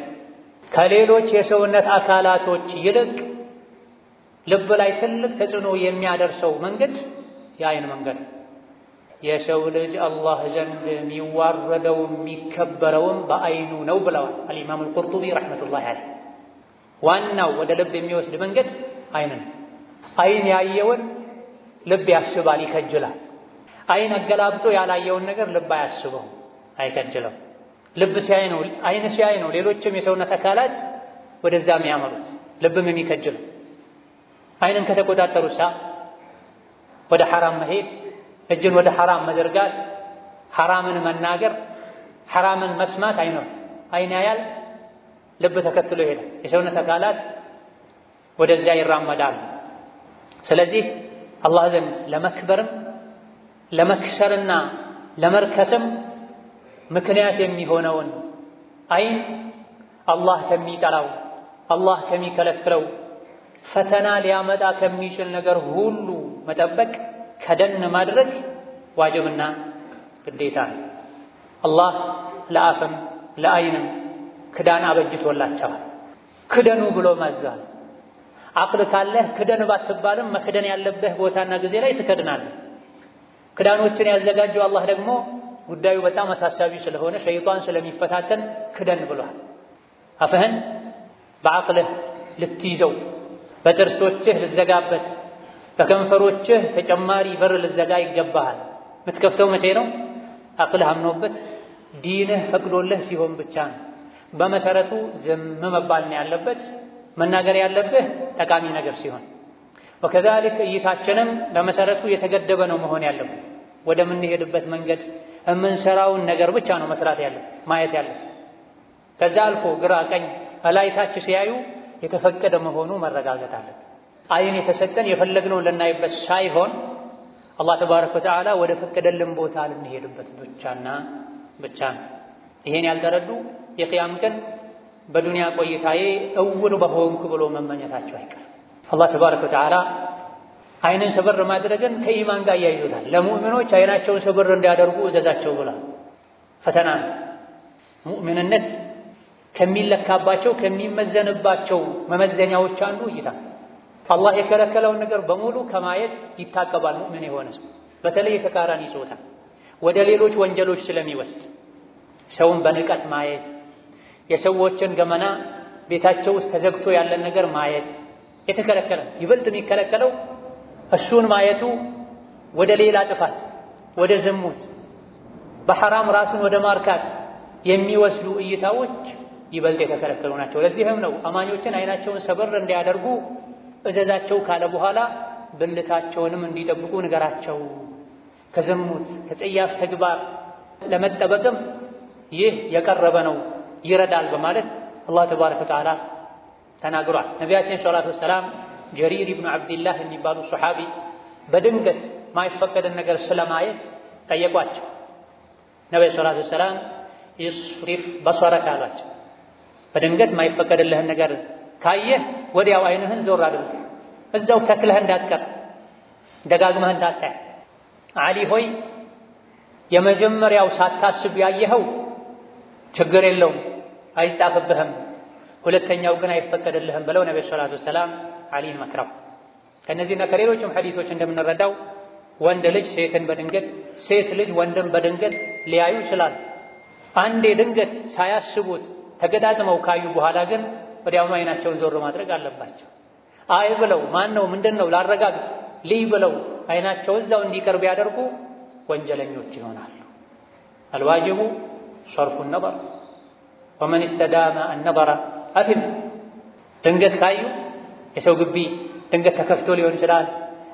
ከሌሎች የሰውነት አካላቶች ይልቅ ልብ ላይ ትልቅ ተጽዕኖ የሚያደርሰው መንገድ የአይን መንገድ። የሰው ልጅ አላህ ዘንድ የሚዋረደው የሚከበረውም በአይኑ ነው ብለዋል አልኢማም አልቁርጡቢ ረሕመቱላሂ ዐለይህ። ዋናው ወደ ልብ የሚወስድ መንገድ አይን ነው። አይን ያየውን ልብ ያስባል፣ ይከጅላል። አይን አገላብጦ ያላየውን ነገር ልብ አያስበው፣ አይከጅለው። ልብ ሲያይ ነው፣ አይን ሲያይ ነው ሌሎችም የሰውነት አካላት ወደዛ የሚያመሩት፣ ልብም የሚከጅለው። አይንን ከተቆጣጠሩሳ ወደ ሐራም መሄድ፣ እጅን ወደ ሐራም መዘርጋት፣ ሐራምን መናገር፣ ሐራምን መስማት አይኖር። አይን ያያል፣ ልብ ተከትሎ ይሄዳል። የሰውነት አካላት ወደዚያ ይራመዳሉ። ስለዚህ አላህ ዘንድ ለመክበርም ለመክሰርና ለመርከስም ምክንያት የሚሆነውን አይን አላህ ከሚጠላው አላህ ከሚከለክለው ፈተና ሊያመጣ ከሚችል ነገር ሁሉ መጠበቅ ከደን ማድረግ ዋጅብና ግዴታ ነው። አላህ ለአፍም ለአይንም ክዳን አበጅቶላቸዋል። ክደኑ ብሎ ማዛል። አቅል ካለህ ክደን ባትባልም መክደን ያለብህ ቦታና ጊዜ ላይ ትከድናለህ። ክዳኖችን ያዘጋጀው አላህ ደግሞ ጉዳዩ በጣም አሳሳቢ ስለሆነ ሸይጣን ስለሚፈታተን ክደን ብሏል። አፍህን በአቅልህ ልትይዘው፣ በጥርሶችህ ልትዘጋበት፣ በከንፈሮችህ ተጨማሪ በር ልትዘጋ ይገባሃል። የምትከፍተው መቼ ነው? አቅልህ አምኖበት ዲንህ ፈቅዶልህ ሲሆን ብቻ ነው። በመሰረቱ ዝም መባል ነው ያለበት፣ መናገር ያለብህ ጠቃሚ ነገር ሲሆን። ወከዛሊክ እይታችንም በመሰረቱ የተገደበ ነው መሆን ያለበት። ወደምንሄድበት መንገድ የምንሰራውን ነገር ብቻ ነው መስራት ያለብን፣ ማየት ያለብን። ከዛ አልፎ ግራ ቀኝ እላይ ታች ሲያዩ የተፈቀደ መሆኑ መረጋገጥ አለብን። አይን የተሰጠን የፈለግነውን ልናይበት ሳይሆን አላህ ተባረከ ወተዓላ ወደ ፈቀደልን ቦታ ልንሄድበት ብቻና ብቻ ነው። ይሄን ያልተረዱ የቂያም ቀን በዱንያ ቆይታዬ እውር በሆንኩ ብሎ መመኘታቸው አይቀርም። አላህ ተባረከ ወተዓላ አይንን ሰበር ማድረግን ከኢማን ጋር ያይዙታል። ለሙእሚኖች አይናቸውን ሰበር እንዲያደርጉ እዘዛቸው ብሏል። ፈተና ነው። ሙእሚንነት ከሚለካባቸው ከሚመዘንባቸው መመዘኛዎች አንዱ እይታ። አላህ የከለከለውን ነገር በሙሉ ከማየት ይታቀባል ሙእሚን የሆነ ሰው። በተለይ የተቃራኒ ጾታ ወደ ሌሎች ወንጀሎች ስለሚወስድ ሰውን በንቀት ማየት፣ የሰዎችን ገመና ቤታቸው ውስጥ ተዘግቶ ያለን ነገር ማየት የተከለከለ። ይበልጥ የሚከለከለው እሱን ማየቱ ወደ ሌላ ጥፋት፣ ወደ ዝሙት፣ በሐራም ራሱን ወደ ማርካት የሚወስዱ እይታዎች ይበልጥ የተከለከሉ ናቸው። ለዚህም ነው አማኞችን አይናቸውን ሰበር እንዲያደርጉ እዘዛቸው ካለ በኋላ ብልታቸውንም እንዲጠብቁ ንገራቸው። ከዝሙት ከጸያፍ ተግባር ለመጠበቅም ይህ የቀረበ ነው፣ ይረዳል በማለት አላህ ተባረከ ወተዓላ ተናግሯል። ነቢያችን ሰለላሁ ዐለይሂ ወሰለም ጀሪር ኢብኑ ዐብድላህ የሚባሉ ሱሐቢ በድንገት ማይፈቀድን ነገር ስለማየት ጠየቋቸው። ነቢዩ ሰለላሁ ዐለይሂ ወሰለም ኢስሪፍ በሰረከ አሏቸው። በድንገት ማይፈቀድልህን ነገር ካየህ ወዲያው አይንህን ዞር አድርግ፣ እዛው ተክለህ እንዳትቀር፣ ደጋግመህ እንዳታይ። አሊ ሆይ የመጀመሪያው ሳታስብ ያየኸው ችግር የለውም አይጻፍብህም፣ ሁለተኛው ግን አይፈቀድልህም ብለው ነብዩ ሰለላሁ ዐለይሂ ወሰለም አሊን መክረው። ከነዚህና ከሌሎችም ሐዲሶች እንደምንረዳው ወንድ ልጅ ሴትን በድንገት ሴት ልጅ ወንድም በድንገት ሊያዩ ይችላል። አንዴ ድንገት ሳያስቡት ተገጣጥመው ካዩ በኋላ ግን ወዲያውኑ አይናቸውን ዞር ማድረግ አለባቸው። አይ ብለው ማን ነው ምንድን ነው ላረጋግጥ ልይ ብለው አይናቸው እዛው እንዲቀርብ ያደርጉ ወንጀለኞች ይሆናሉ። አልዋጅቡ ሸርፉ ነበር ወመን استدام النظر አፊም። ድንገት ካዩ የሰው ግቢ ድንገት ተከፍቶ ሊሆን ይችላል።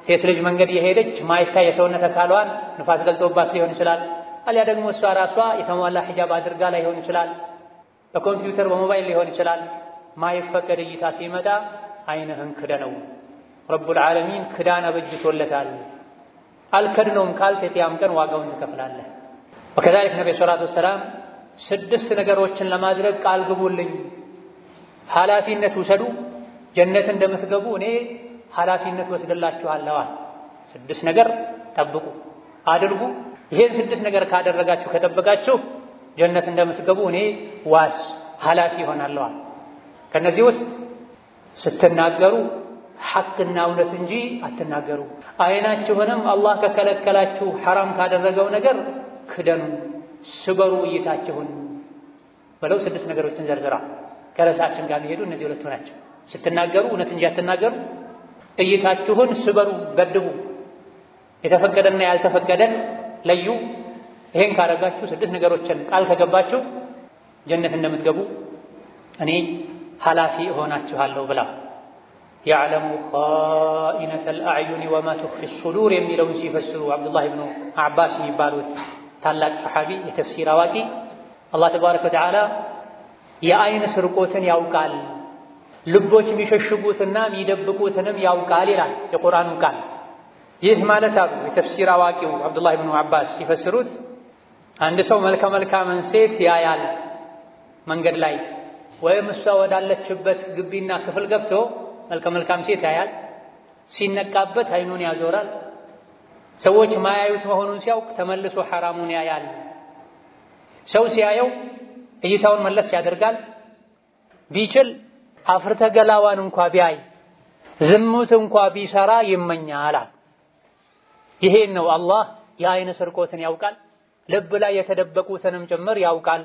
ሴት ልጅ መንገድ የሄደች ማይታይ የሰውነት አካሏን ንፋስ ገልጦባት ሊሆን ይችላል። አልያ ደግሞ እሷ ራሷ የተሟላ ሒጃብ አድርጋ ሊሆን ይችላል። በኮምፒውተር በሞባይል ሊሆን ይችላል። ማይፈቀድ እይታ ሲመጣ አይንህን ክደነው። ረቡል ዓለሚን ክዳን አበጅቶለታል። አልከድነውም ካልክ የቂያም ቀን ዋጋውን ትከፍላለህ። ወከዛሊክ ነብዩ ሰለላሁ ዐለይሂ ወሰለም 6 ነገሮችን ለማድረግ ቃል ግቡልኝ፣ ኃላፊነት ውሰዱ፣ ጀነት እንደምትገቡ እኔ ኃላፊነት ወስደላችኋለሁ። 6 ነገር ጠብቁ፣ አድርጉ። ይሄን 6 ነገር ካደረጋችሁ ከጠበቃችሁ ጀነት እንደምትገቡ እኔ ዋስ ኃላፊ ይሆናለሁ። ከነዚህ ውስጥ ስትናገሩ ሐቅና እውነት እንጂ አትናገሩ። አይናችሁንም አላህ ከከለከላችሁ ሐራም ካደረገው ነገር ክደኑ፣ ስበሩ እይታችሁን ብለው 6 ነገሮችን ዘርዝራ ከረሳችን ጋር የሚሄዱ እነዚህ ሁለቱ ናቸው። ስትናገሩ እውነት እንጂ አትናገሩ፣ እይታችሁን ስበሩ፣ ገድቡ፣ የተፈቀደና ያልተፈቀደን ለዩ። ይሄን ካደረጋችሁ 6 ነገሮችን ቃል ከገባችሁ ጀነት እንደምትገቡ እኔ ኃላፊ እሆናችኋለሁ ብላ يعلم خائنة الأعين وما تخفي الصدور የሚለውን ሲፈስሩ አብዱላህ ኢብኑ አባስ የሚባሉት ታላቅ ሰሐቢ የተፍሲር አዋቂ አላህ ተባረከ ወተዓላ የአይን ስርቆትን ያውቃል፣ ልቦች የሚሸሽጉትና የሚደብቁትንም ያውቃል ይላል የቁርአኑ ቃል። ይህ ማለት አሉ የተፍሲር አዋቂው አብዱላህ ኢብኑ አባስ ሲፈስሩት አንድ ሰው መልካምን ሴት ያያል መንገድ ላይ ወይም እሷ ወዳለችበት ግቢና ክፍል ገብቶ መልካም ሴት ያያል። ሲነቃበት አይኑን ያዞራል። ሰዎች ማያዩት መሆኑን ሲያውቅ ተመልሶ ሐራሙን ያያል። ሰው ሲያየው እይታውን መለስ ያደርጋል። ቢችል አፍርተ ገላዋን እንኳ ቢያይ ዝሙት እንኳ ቢሰራ ይመኛል። ይሄን ነው አላህ የአይን ስርቆትን ያውቃል፣ ልብ ላይ የተደበቁትንም ጭምር ያውቃል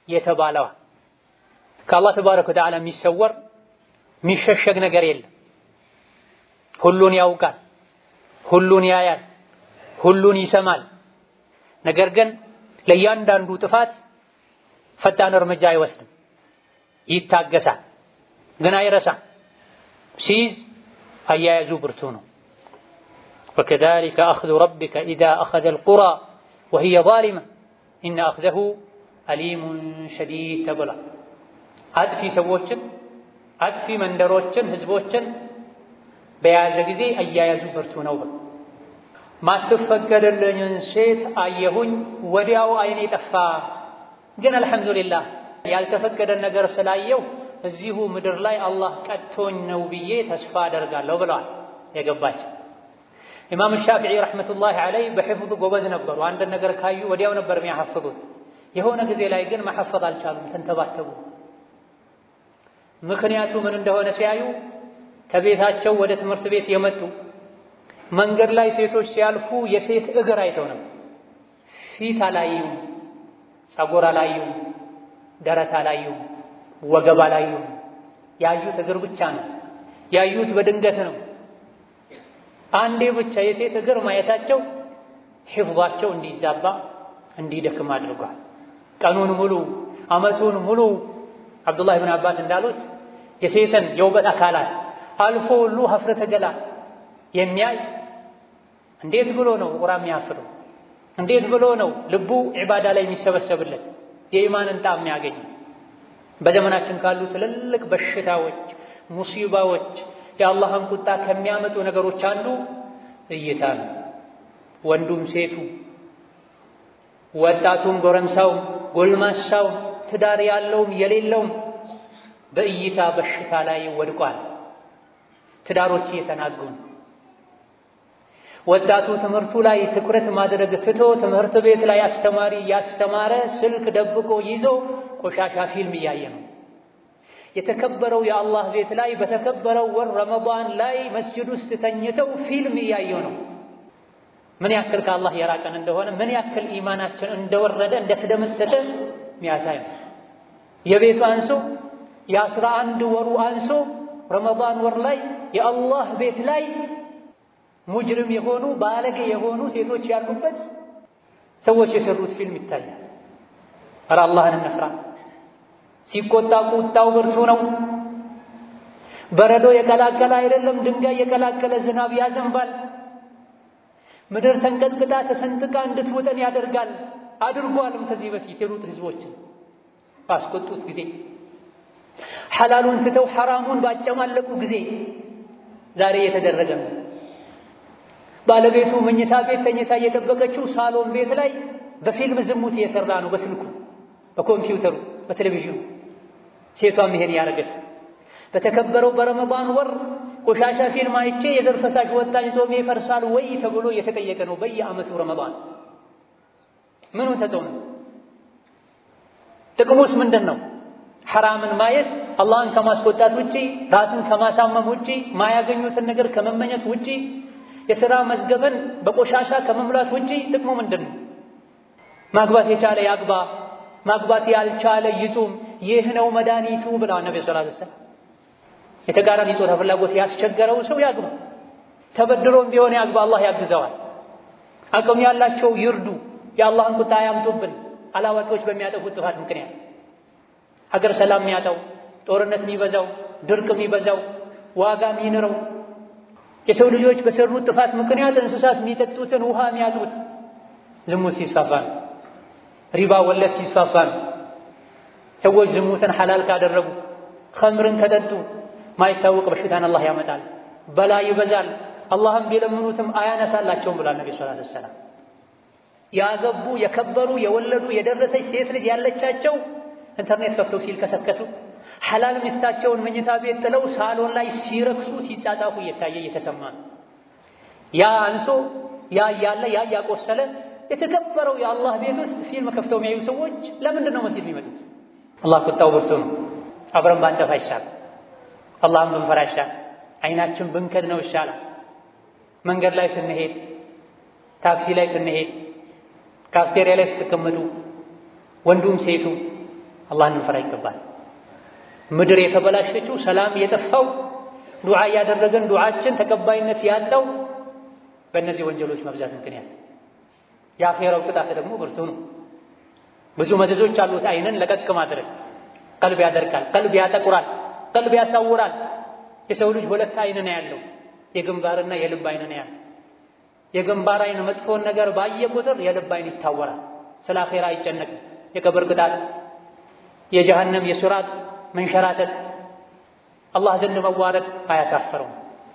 የተባለው። ከአላህ ተባረከ ወተዓላ የሚሰወር የሚሸሸግ ነገር የለም። ሁሉን ያውቃል፣ ሁሉን ያያል፣ ሁሉን ይሰማል። ነገር ግን ለእያንዳንዱ ጥፋት ፈጣን እርምጃ አይወስድም፣ ይታገሳል፣ ግን አይረሳም። ሲይዝ አያያዙ ብርቱ ነው። ወከዛሊከ አኽዙ ረቢከ ኢዛ አኸዘ አልቁራ ወሂየ ዛሊማ ኢነ አኽዘሁ አሊሙን ሸዲድ ተብሏል። አጥፊ ሰዎችን አጥፊ መንደሮችን ህዝቦችን በያዘ ጊዜ አያያዙ ብርቱ ነው። ማትፈቀደልኝን ሴት አየሁኝ ወዲያው አይኔ ጠፋ፣ ግን አልሐምዱሊላህ ያልተፈቀደን ነገር ስላየው እዚሁ ምድር ላይ አላህ ቀጥቶኝ ነው ብዬ ተስፋ አደርጋለሁ ብለዋል የገባቸው። ኢማም ሻፊዒ ረሕመቱላሂ ዐለይህ በሕፍዝ ጎበዝ ነበሩ። አንድ ነገር ካዩ ወዲያው ነበር የሚያሐፍዙት። የሆነ ጊዜ ላይ ግን መሐፈዝ አልቻሉም፣ ተንተባተቡ። ምክንያቱ ምን እንደሆነ ሲያዩ ከቤታቸው ወደ ትምህርት ቤት የመጡ መንገድ ላይ ሴቶች ሲያልፉ የሴት እግር አይተው ነው። ፊት አላዩም፣ ጸጉር አላዩም፣ ደረት አላዩም፣ ወገብ አላዩም። ያዩት እግር ብቻ ነው። ያዩት በድንገት ነው። አንዴ ብቻ የሴት እግር ማየታቸው ሕፍዛቸው እንዲዛባ እንዲደክም አድርጓል። ቀኑን ሙሉ ዓመቱን ሙሉ አብዱላህ ኢብኑ አባስ እንዳሉት የሴትን የውበት አካላት አልፎ ሁሉ ሀፍረተ ገላ የሚያይ እንዴት ብሎ ነው ቁርአን የሚያፍረው? እንዴት ብሎ ነው ልቡ ዒባዳ ላይ የሚሰበሰብለት የኢማንን ጣዕም የሚያገኝ? በዘመናችን ካሉ ትልልቅ በሽታዎች፣ ሙሲባዎች፣ የአላህን ቁጣ ከሚያመጡ ነገሮች አንዱ እይታ ነው። ወንዱም ሴቱ፣ ወጣቱም ጎረምሳውም፣ ጎልማሳውም፣ ትዳር ያለውም የሌለውም በእይታ በሽታ ላይ ወድቋል። ትዳሮች እየተናጉ ነው። ወጣቱ ትምህርቱ ላይ ትኩረት ማድረግ ትቶ ትምህርት ቤት ላይ አስተማሪ ያስተማረ ስልክ ደብቆ ይዞ ቆሻሻ ፊልም እያየ ነው። የተከበረው የአላህ ቤት ላይ በተከበረው ወር ረመዳን ላይ መስጂድ ውስጥ ተኝተው ፊልም እያየው ነው። ምን ያክል ከአላህ የራቀን እንደሆነ ምን ያክል ኢማናችን እንደወረደ እንደተደመሰሰ የሚያሳይ ነው። የቤቱ አንሶ የ11 ወሩ አንሶ ረመዳን ወር ላይ የአላህ ቤት ላይ ሙጅሪም የሆኑ ባለጌ የሆኑ ሴቶች ያሉበት ሰዎች የሰሩት ፊልም ይታያል። ኧረ አላህን እንፍራ። ሲቆጣ ቁጣው ብርቱ ነው። በረዶ የቀላቀለ አይደለም፣ ድንጋይ የቀላቀለ ዝናብ ያዘንባል። ምድር ተንቀጥቅጣ ተሰንጥቃ እንድትውጠን ያደርጋል። አድርጓልም ከዚህ በፊት የሉጥ ህዝቦችን ባስቆጡት ጊዜ፣ ሐላሉን ትተው ሐራሙን ባጨማለቁ ጊዜ ዛሬ የተደረገ ነው። ባለቤቱ መኝታ ቤት ተኝታ እየጠበቀችው ሳሎን ቤት ላይ በፊልም ዝሙት እየሰራ ነው። በስልኩ፣ በኮምፒውተሩ፣ በቴሌቪዥኑ ሴቷም ይሄን ያደረገች። በተከበረው በረመዳን ወር ቆሻሻ ፊልም አይቼ የዘር ፈሳሽ ወጣኝ ጾሜ ይፈርሳል ወይ ተብሎ እየተጠየቀ ነው በየዓመቱ ረመዳን። ምኑ ተጾመ? ጥቅሙስ ምንድን ነው? ሐራምን ማየት አላህን ከማስቆጣት ውጪ ራስን ከማሳመም ውጪ ማያገኙትን ነገር ከመመኘት ውጪ የሥራ መዝገበን በቆሻሻ ከመሙላት ውጪ ጥቅሙ ምንድን ነው? ማግባት የቻለ ያግባ፣ ማግባት ያልቻለ ይጹም፣ ይህ ነው መድኃኒቱ ብላ ነብዩ ሰለላሁ ዐለይሂ ወሰለም። የተጋራኒ ጾታ ፍላጎት ያስቸገረው ሰው ያግባ፣ ተበድሮም ቢሆን ያግባ፣ አላህ ያግዘዋል። አቅም ያላቸው ይርዱ፣ የአላህን ቁጣ ያምጡብን። አላዋቂዎች በሚያጠፉት ጥፋት ምክንያት ሀገር ሰላም የሚያጣው፣ ጦርነት የሚበዛው፣ ድርቅ የሚበዛው፣ ዋጋ የሚንረው፣ የሰው ልጆች በሰሩት ጥፋት ምክንያት እንስሳት የሚጠጡትን ውሃ የሚያጡት ዝሙት ሲስፋፋ ነው። ሪባ ወለድ ሲስፋፋ ነው። ሰዎች ዝሙትን ሐላል ካደረጉ፣ ኸምርን ከጠጡ ማይታወቅ በሽታን አላህ ያመጣል። በላ ይበዛል። አላህም ቢለምኑትም አያነሳላቸውም ብሏል ነብዩ ሰለላሁ ዐለይሂ ወሰለም። ያገቡ የከበሩ የወለዱ የደረሰች ሴት ልጅ ያለቻቸው ኢንተርኔት ከፍተው ሲልከሰከሱ፣ ሐላል ሚስታቸውን መኝታ ቤት ጥለው ሳሎን ላይ ሲረክሱ ሲጻጻፉ እየታየ እየተሰማ ነው። ያ አንሶ ያ ያለ ያ ያቆሰለ የተከበረው የአላህ ቤት ውስጥ ፊልም ከፍተው የሚያዩ ሰዎች ለምንድን ነው መስጊድ የሚመጡት? አላህ ቁጣው ብርቱ ነው። አብረን ባንጠፋ ይሻላል። አላህን ብንፈራ ይሻላል። አይናችን ብንከድ ነው ይሻላል። መንገድ ላይ ስንሄድ፣ ታክሲ ላይ ስንሄድ፣ ካፍቴሪያ ላይ ስትቀመጡ፣ ወንዱም ሴቱ አላህን እንፈራ ይገባል። ምድር የተበላሸችው ሰላም የጠፋው ዱዓ እያደረገን ዱዓችን ተቀባይነት ያጣው በእነዚህ ወንጀሎች መብዛት ምክንያት። የአኼራው ቅጣት ደግሞ ብርቱ ነው። ብዙ መዘዞች አሉት። አይንን ለቀቅ ማድረግ ቀልብ ያደርቃል፣ ቀልብ ያጠቁራል፣ ቀልብ ያሳውራል። የሰው ልጅ ሁለት አይን ነው ያለው፣ የግንባርና የልብ አይን ነው ያለው። የግንባር አይን መጥፎን ነገር ባየ ቁጥር የልብ አይን ይታወራል። ስለ አኼራ አይጨነቅም። የቀብር ቅጣት፣ የጀሃነም የሱራት መንሸራተት፣ አላህ ዘንድ መዋረድ አያሳፍረውም።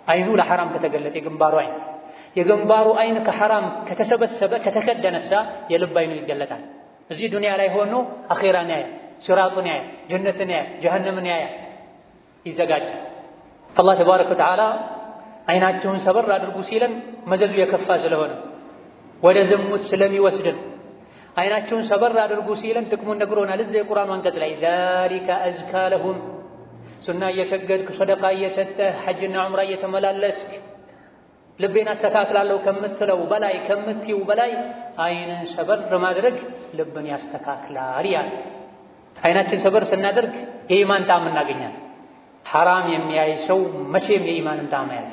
አይኑ ለሐራም ከተገለጠ የግንባሩ አይን ከሐራም ከተሰበሰበ ከተከደነሳ የልብ አይኑ ይገለጣል። እዚህ ዱንያ ላይ ሆኖ አኼራን ያያል፣ ሲራጡን ያያል፣ ጀነትን ያያል፣ ጀሃነምን ያያል፣ ይዘጋጃል። አላህ ተባረከ ወተዓላ አይናቸውን ሰበር አድርጉ ሲለን መዘዙ የከፋ ስለሆነ ወደ ዝሙት ስለሚወስድን አይናቸውን ሰበር አድርጉ ሲለን ጥቅሙን ነግሮናል። እዚህ የቁርአን አንቀጽ ላይ ዛሊከ አዝካ ለሁም፣ ሱና እየሰገድክ ሰደቃ እየሰጠህ ሐጅና ዑምራ እየተመላለስክ ልቤን አስተካክላለሁ ከምትለው በላይ ከምትይው በላይ አይንን ሰበር ማድረግ ልብን ያስተካክላል ያለ። አይናችን ሰበር ስናደርግ የኢማን ጣዕም እናገኛለን። ሐራም የሚያይ ሰው መቼም የኢማንን ጣዕም ያለ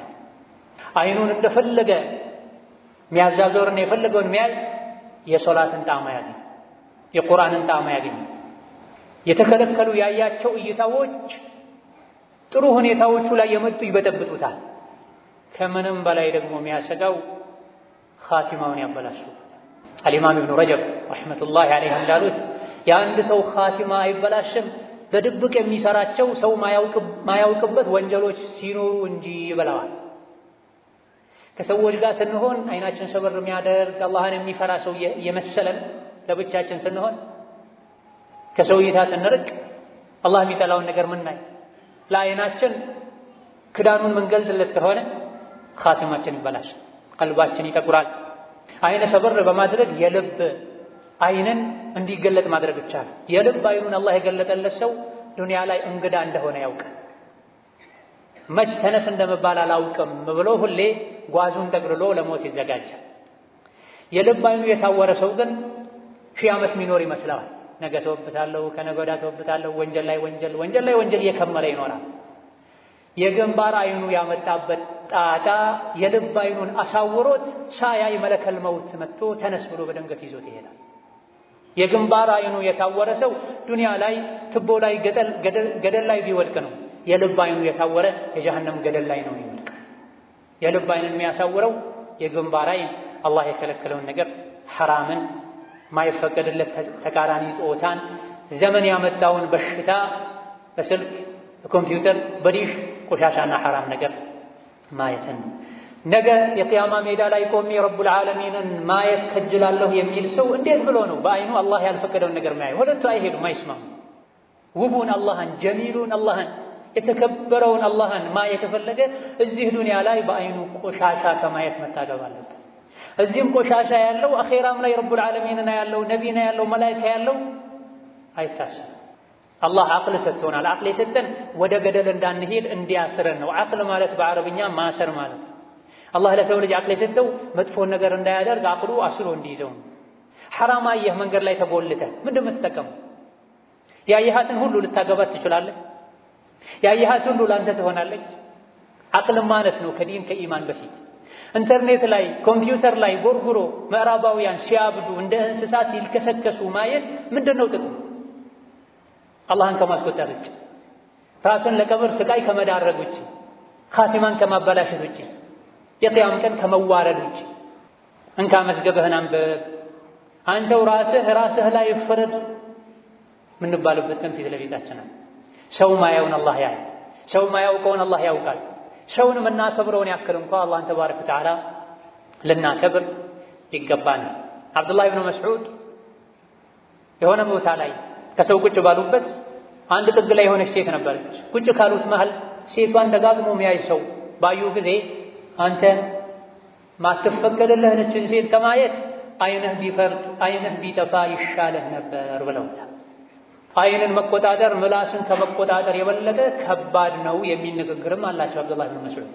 አይኑን እንደፈለገ የሚያዛዞርና የፈለገውን የሚያይ የሶላትን ጣዕም ያገኝ፣ የቁርአንን ጣዕም ያገኝ። የተከለከሉ ያያቸው እይታዎች ጥሩ ሁኔታዎቹ ላይ የመጡ ይበጠብጡታል። ከምንም በላይ ደግሞ የሚያሰጋው ኻቲማውን ያበላሹ። አልኢማም ኢብኑ ረጀብ ረሕመቱላሂ ዐለይሂ እንዳሉት የአንድ ሰው ኻቲማ አይበላሽም በድብቅ የሚሰራቸው ሰው ማያውቅበት ወንጀሎች ሲኖሩ እንጂ ብለዋል። ከሰዎች ጋር ስንሆን አይናችን ሰበር የሚያደርግ አላህን የሚፈራ ሰው የመሰለን ለብቻችን ስንሆን፣ ከሰው እይታ ስንርቅ አላህ የሚጠላውን ነገር ምናይ ለአይናችን ክዳኑን ምንገልጽለት ከሆነ ኻቲማችን ይበላሽ። ቀልባችን ይጠቁራል። አይነ ሰበር በማድረግ የልብ አይንን እንዲገለጥ ማድረግ ይቻላል። የልብ አይኑን አላህ የገለጠለት ሰው ዱንያ ላይ እንግዳ እንደሆነ ያውቃል። መች ተነስ እንደመባል አላውቅም ብሎ ሁሌ ጓዙን ጠቅልሎ ለሞት ይዘጋጃል። የልብ አይኑ የታወረ ሰው ግን 1000 ዓመት ሚኖር ይመስለዋል። ነገ ተወብታለሁ፣ ከነገ ወዲያ ተወብታለሁ፣ ወንጀል ላይ ወንጀል እየከመረ ይኖራል። የግንባር አይኑ ያመጣበት ጣጣ የልብ አይኑን አሳውሮት ሳያይ መለከል መውት መጥቶ ተነስ ብሎ በድንገት ይዞት ይሄዳል። የግንባር አይኑ የታወረ ሰው ዱንያ ላይ ትቦ ላይ ገደል ላይ ቢወድቅ ነው። የልብ አይኑ የታወረ የጀሃነም ገደል ላይ ነው ይወድቅ። የልብ አይንን የሚያሳውረው የግንባር አይን አላህ የከለከለውን ነገር ሐራምን፣ ማይፈቀድለት ተቃራኒ ጾታን፣ ዘመን ያመጣውን በሽታ በስልክ በኮምፒውተር በዲሽ ቆሻሻና ሐራም ነገር ማየትን። ነገ የቂያማ ሜዳ ላይ ቆሜ ረቡል ዓለሚንን ማየት ከጅላለሁ የሚል ሰው እንዴት ብሎ ነው በአይኑ አላህ ያልፈቀደውን ነገር ማየው? ሁለቱ አይሄዱም፣ አይስማሙ። ውቡን አላህን፣ ጀሚሉን አላህን፣ የተከበረውን አላህን ማየት የፈለገ እዚህ ዱንያ ላይ በአይኑ ቆሻሻ ከማየት መታገብ አለበት። እዚህም ቆሻሻ ያለው አኼራም ላይ ረቡል ዓለሚንን ያለው ነቢና ያለው መላኢካ ያለው አይታሰብም። አላህ አቅል ሰጥቶናል። አቅል የሰጠን ወደ ገደል እንዳንሄድ እንዲያስረን ነው። አቅል ማለት በአረብኛ ማሰር ማለት ነው። አላህ ለሰው ልጅ አቅል የሰጠው መጥፎን ነገር እንዳያደርግ አቅሉ አስሮ እንዲይዘው ነው። ሐራም አየህ መንገድ ላይ ተጎልተህ ምንድን ነው የምትጠቀመው? ያየሃትን ሁሉ ልታገባት ትችላለህ? ያየሃት ሁሉ ላንተ ትሆናለች? አቅል ማነስ ነው ከዲን ከኢማን በፊት። ኢንተርኔት ላይ ኮምፒውተር ላይ ጎርጉሮ ምዕራባውያን ሲያብዱ እንደ እንስሳት ሲልከሰከሱ ማየት ምንድን ነው ጥቅሙ? አላህን ከማስቆጣት ውጭ፣ ራስን ለቀብር ስቃይ ከመዳረግ ውጭ፣ ኻቲማን ከማበላሸት ውጭ፣ የቂያም ቀን ከመዋረድ ውጭ። እንካ መዝገብህን አንብብ፣ አንተው ራስህ ላይ ፍረድ ምንባልበት ቀን ፊት ለፊታችን ነው። ሰው ማያውን አላህ ያያል። ሰው ማያውቀውን አላህ ያውቃል። ሰውን የምናከብረውን ያክል እንኳ አላህን ተባረከ ወተዓላ ልናከብር ይገባናል። አብዱላህ ብኑ መስዑድ የሆነ ቦታ ላይ ከሰው ቁጭ ባሉበት አንድ ጥግ ላይ የሆነች ሴት ነበረች። ቁጭ ካሉት መሃል ሴቷን ደጋግሞ የሚያይ ሰው ባዩ ጊዜ አንተ ማትፈቀድልህ ነችን ሴት ከማየት አይንህ ቢፈርጥ አይንህ ቢጠፋ ይሻለህ ነበር ብለውታል። አይንን መቆጣጠር ምላስን ከመቆጣጠር የበለጠ ከባድ ነው የሚል ንግግርም አላቸው አብዱላህ ብን መስዑድ።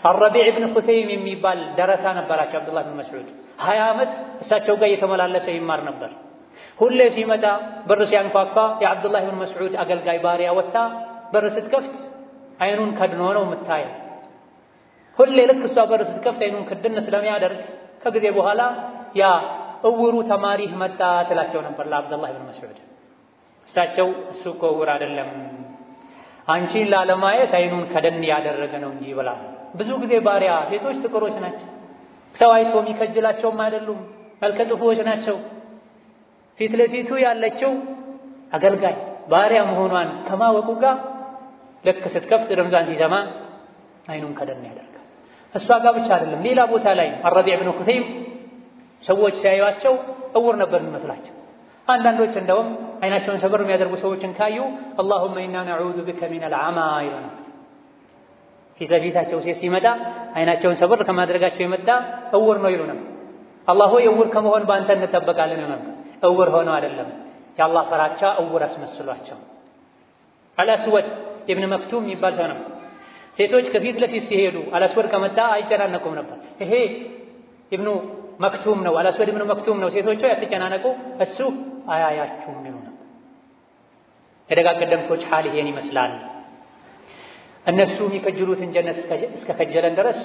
አረቢዕ ብን ኹሰይም የሚባል ደረሳ ነበራቸው አብዱላህ ብን መስዑድ። 20 ዓመት እሳቸው ጋር እየተመላለሰ ይማር ነበር። ሁሌ ሲመጣ በር ሲያንኳኳ የአብዱላህ ብን መስዑድ አገልጋይ ባሪያ ወጣ በር ስትከፍት አይኑን ከድኖ ነው የምታየው። ሁሌ ልክ እሷ በር ስትከፍት አይኑን ክድን ስለሚያደርግ ከጊዜ በኋላ ያ እውሩ ተማሪህ መጣ ትላቸው ነበር ለአብዱላህ ብን መስዑድ። እሳቸው እሱ እኮ እውር አይደለም አንቺን ላለማየት አይኑን ከደን ያደረገ ነው እንጂ ብላ። ብዙ ጊዜ ባሪያ ሴቶች ጥቁሮች ናቸው፣ ሰው አይቶ የሚከጅላቸውም አይደሉም፣ መልከ ጥፉዎች ናቸው። ፊት ለፊቱ ያለችው አገልጋይ ባሪያ መሆኗን ከማወቁ ጋር ልክ ስትከፍት ድምጿን ሲሰማ አይኑን ከደን ያደርጋል። እሷ ጋር ብቻ አይደለም ሌላ ቦታ ላይ አረቢዕ ብን ኹሰይም ሰዎች ሲያዩአቸው እውር ነበር የሚመስላቸው። አንዳንዶች እንደውም አይናቸውን ሰበር የሚያደርጉ ሰዎችን ካዩ አላሁመ ኢና ነዑዙ ቢከ ሚነል ዐማ ይሉናል። ፊት ለፊታቸው ሴት ሲመጣ አይናቸውን ሰበር ከማድረጋቸው የመጣ እውር ነው ይሉናል። አላህ ሆይ እውር ከመሆን በአንተ እንጠበቃለን ይሉናል። እውር ሆነው አይደለም የአላህ ፈራቻ እውር አስመስሏቸው። አልአስወድ ኢብን መክቱም የሚባል ሰው ነው። ሴቶች ከፊት ለፊት ሲሄዱ አልአስወድ ከመጣ አይጨናነቁም ነበር። ይሄ ኢብኑ መክቱም ነው፣ አልአስወድ ኢብኑ መክቱም ነው፣ ሴቶቹ ያትጨናነቁ እሱ አያያችሁም ይሉ ነበር። የደጋ ቀደምቶች ሐል ይሄን ይመስላል። እነሱ የሚከጅሉትን ጀነት እስከ ከጀለን ድረስ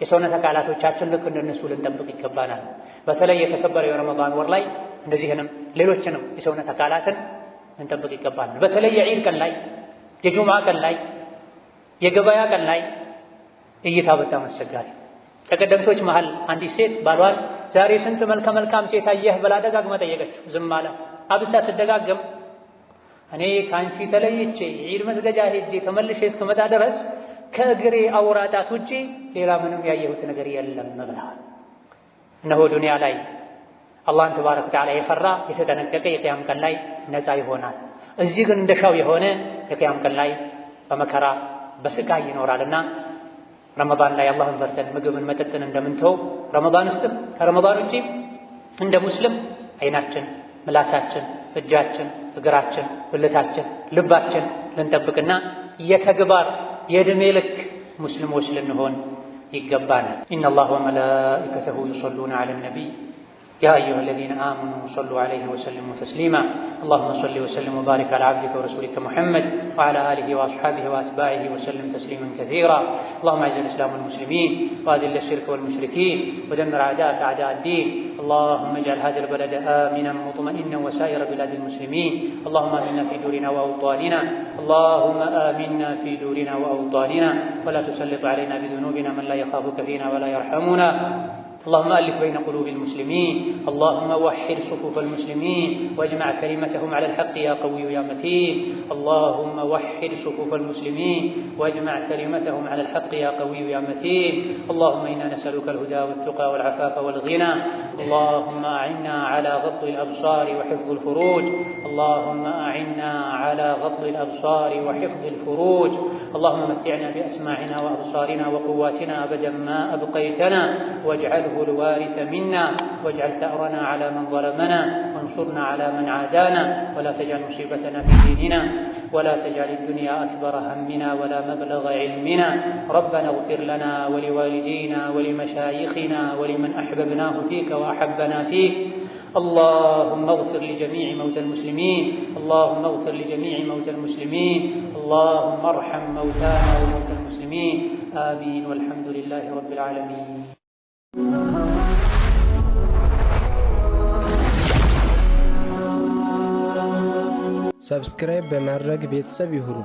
የሰውነት አካላቶቻችን ልክ እንደነሱ ልንጠብቅ ይገባናል። በተለይ የተከበረው የረመዳን ወር ላይ እንደዚህንም ሌሎችንም የሰውነት አካላትን ልንጠብቅ ይገባናል። በተለይ የዒድ ቀን ላይ፣ የጁምዓ ቀን ላይ፣ የገበያ ቀን ላይ እይታ በጣም አስቸጋሪ። ከቀደምቶች መሃል አንዲት ሴት ባሏን ዛሬ ስንት መልከ መልካም ሴት አየህ ብላ ደጋግማ ጠየቀችው። ዝም አለ። አብሳ ስደጋገም እኔ ከአንቺ ተለይቼ ዒድ መስገጃ ሄጄ ተመልሼ እስክመጣ ድረስ ከእግሬ አውራጣት ውጪ ሌላ ምንም ያየሁት ነገር የለም ብለዋል። እነሆ ዱንያ ላይ አላህን ተባረከ ወተዓላ የፈራ የተጠነቀቀ የቂያም ቀን ላይ ነፃ ይሆናል። እዚህ ግን እንደሻው የሆነ የቂያም ቀን ላይ በመከራ በስቃይ ይኖራልና ረመዳን ላይ አላህን ፈርተን ምግብን መጠጥን እንደምንተው ረመዳን ውስጥ ከረመዳን ውጪ እንደ ሙስሊም አይናችን፣ ምላሳችን፣ እጃችን፣ እግራችን፣ ብልታችን፣ ልባችን ልንጠብቅና የተግባር የዕድሜ ልክ ሙስሊሞች ልንሆን ይገባናል። ኢነላህ ወመላኢከተሁ ዩሰሉነ ዐለን ነቢይ يا أيها الذين آمنوا صلوا عليه وسلموا تسليما اللهم صل وسلم وبارك على عبدك ورسولك محمد وعلى آله وأصحابه وأتباعه وسلم تسليما كثيرا اللهم أعز الإسلام والمسلمين وأذل الشرك والمشركين ودمر أعداءك أعداء الدين اللهم اجعل هذا البلد آمنا مطمئنا وسائر بلاد المسلمين اللهم آمنا في دورنا وأوطاننا اللهم آمنا في دورنا وأوطاننا ولا تسلط علينا بذنوبنا من لا يخافك فينا ولا يرحمنا اللهم ألف بين قلوب المسلمين اللهم وحد صفوف المسلمين واجمع كلمتهم على الحق يا قوي يا متين اللهم وحد صفوف المسلمين واجمع كلمتهم على الحق يا قوي يا متين اللهم إنا نسألك الهدى والتقى والعفاف والغنى اللهم أعنا على غض الأبصار وحفظ الفروج اللهم أعنا على غض الأبصار وحفظ الفروج اللهم متعنا بأسماعنا وأبصارنا وقواتنا أبدا ما أبقيتنا واجعله الوارث منا واجعل ثأرنا على من ظلمنا وانصرنا على من عادانا ولا تجعل مصيبتنا في ديننا ولا تجعل الدنيا أكبر همنا ولا مبلغ علمنا ربنا اغفر لنا ولوالدينا ولمشايخنا ولمن أحببناه فيك وأحبنا فيك اللهم اغفر لجميع موتى المسلمين اللهم اغفر لجميع موتى المسلمين اللهم ارحم موتانا وموتى المسلمين آمين والحمد لله رب العالمين ሰብስክራይብ በማድረግ ቤተሰብ ይሁኑ።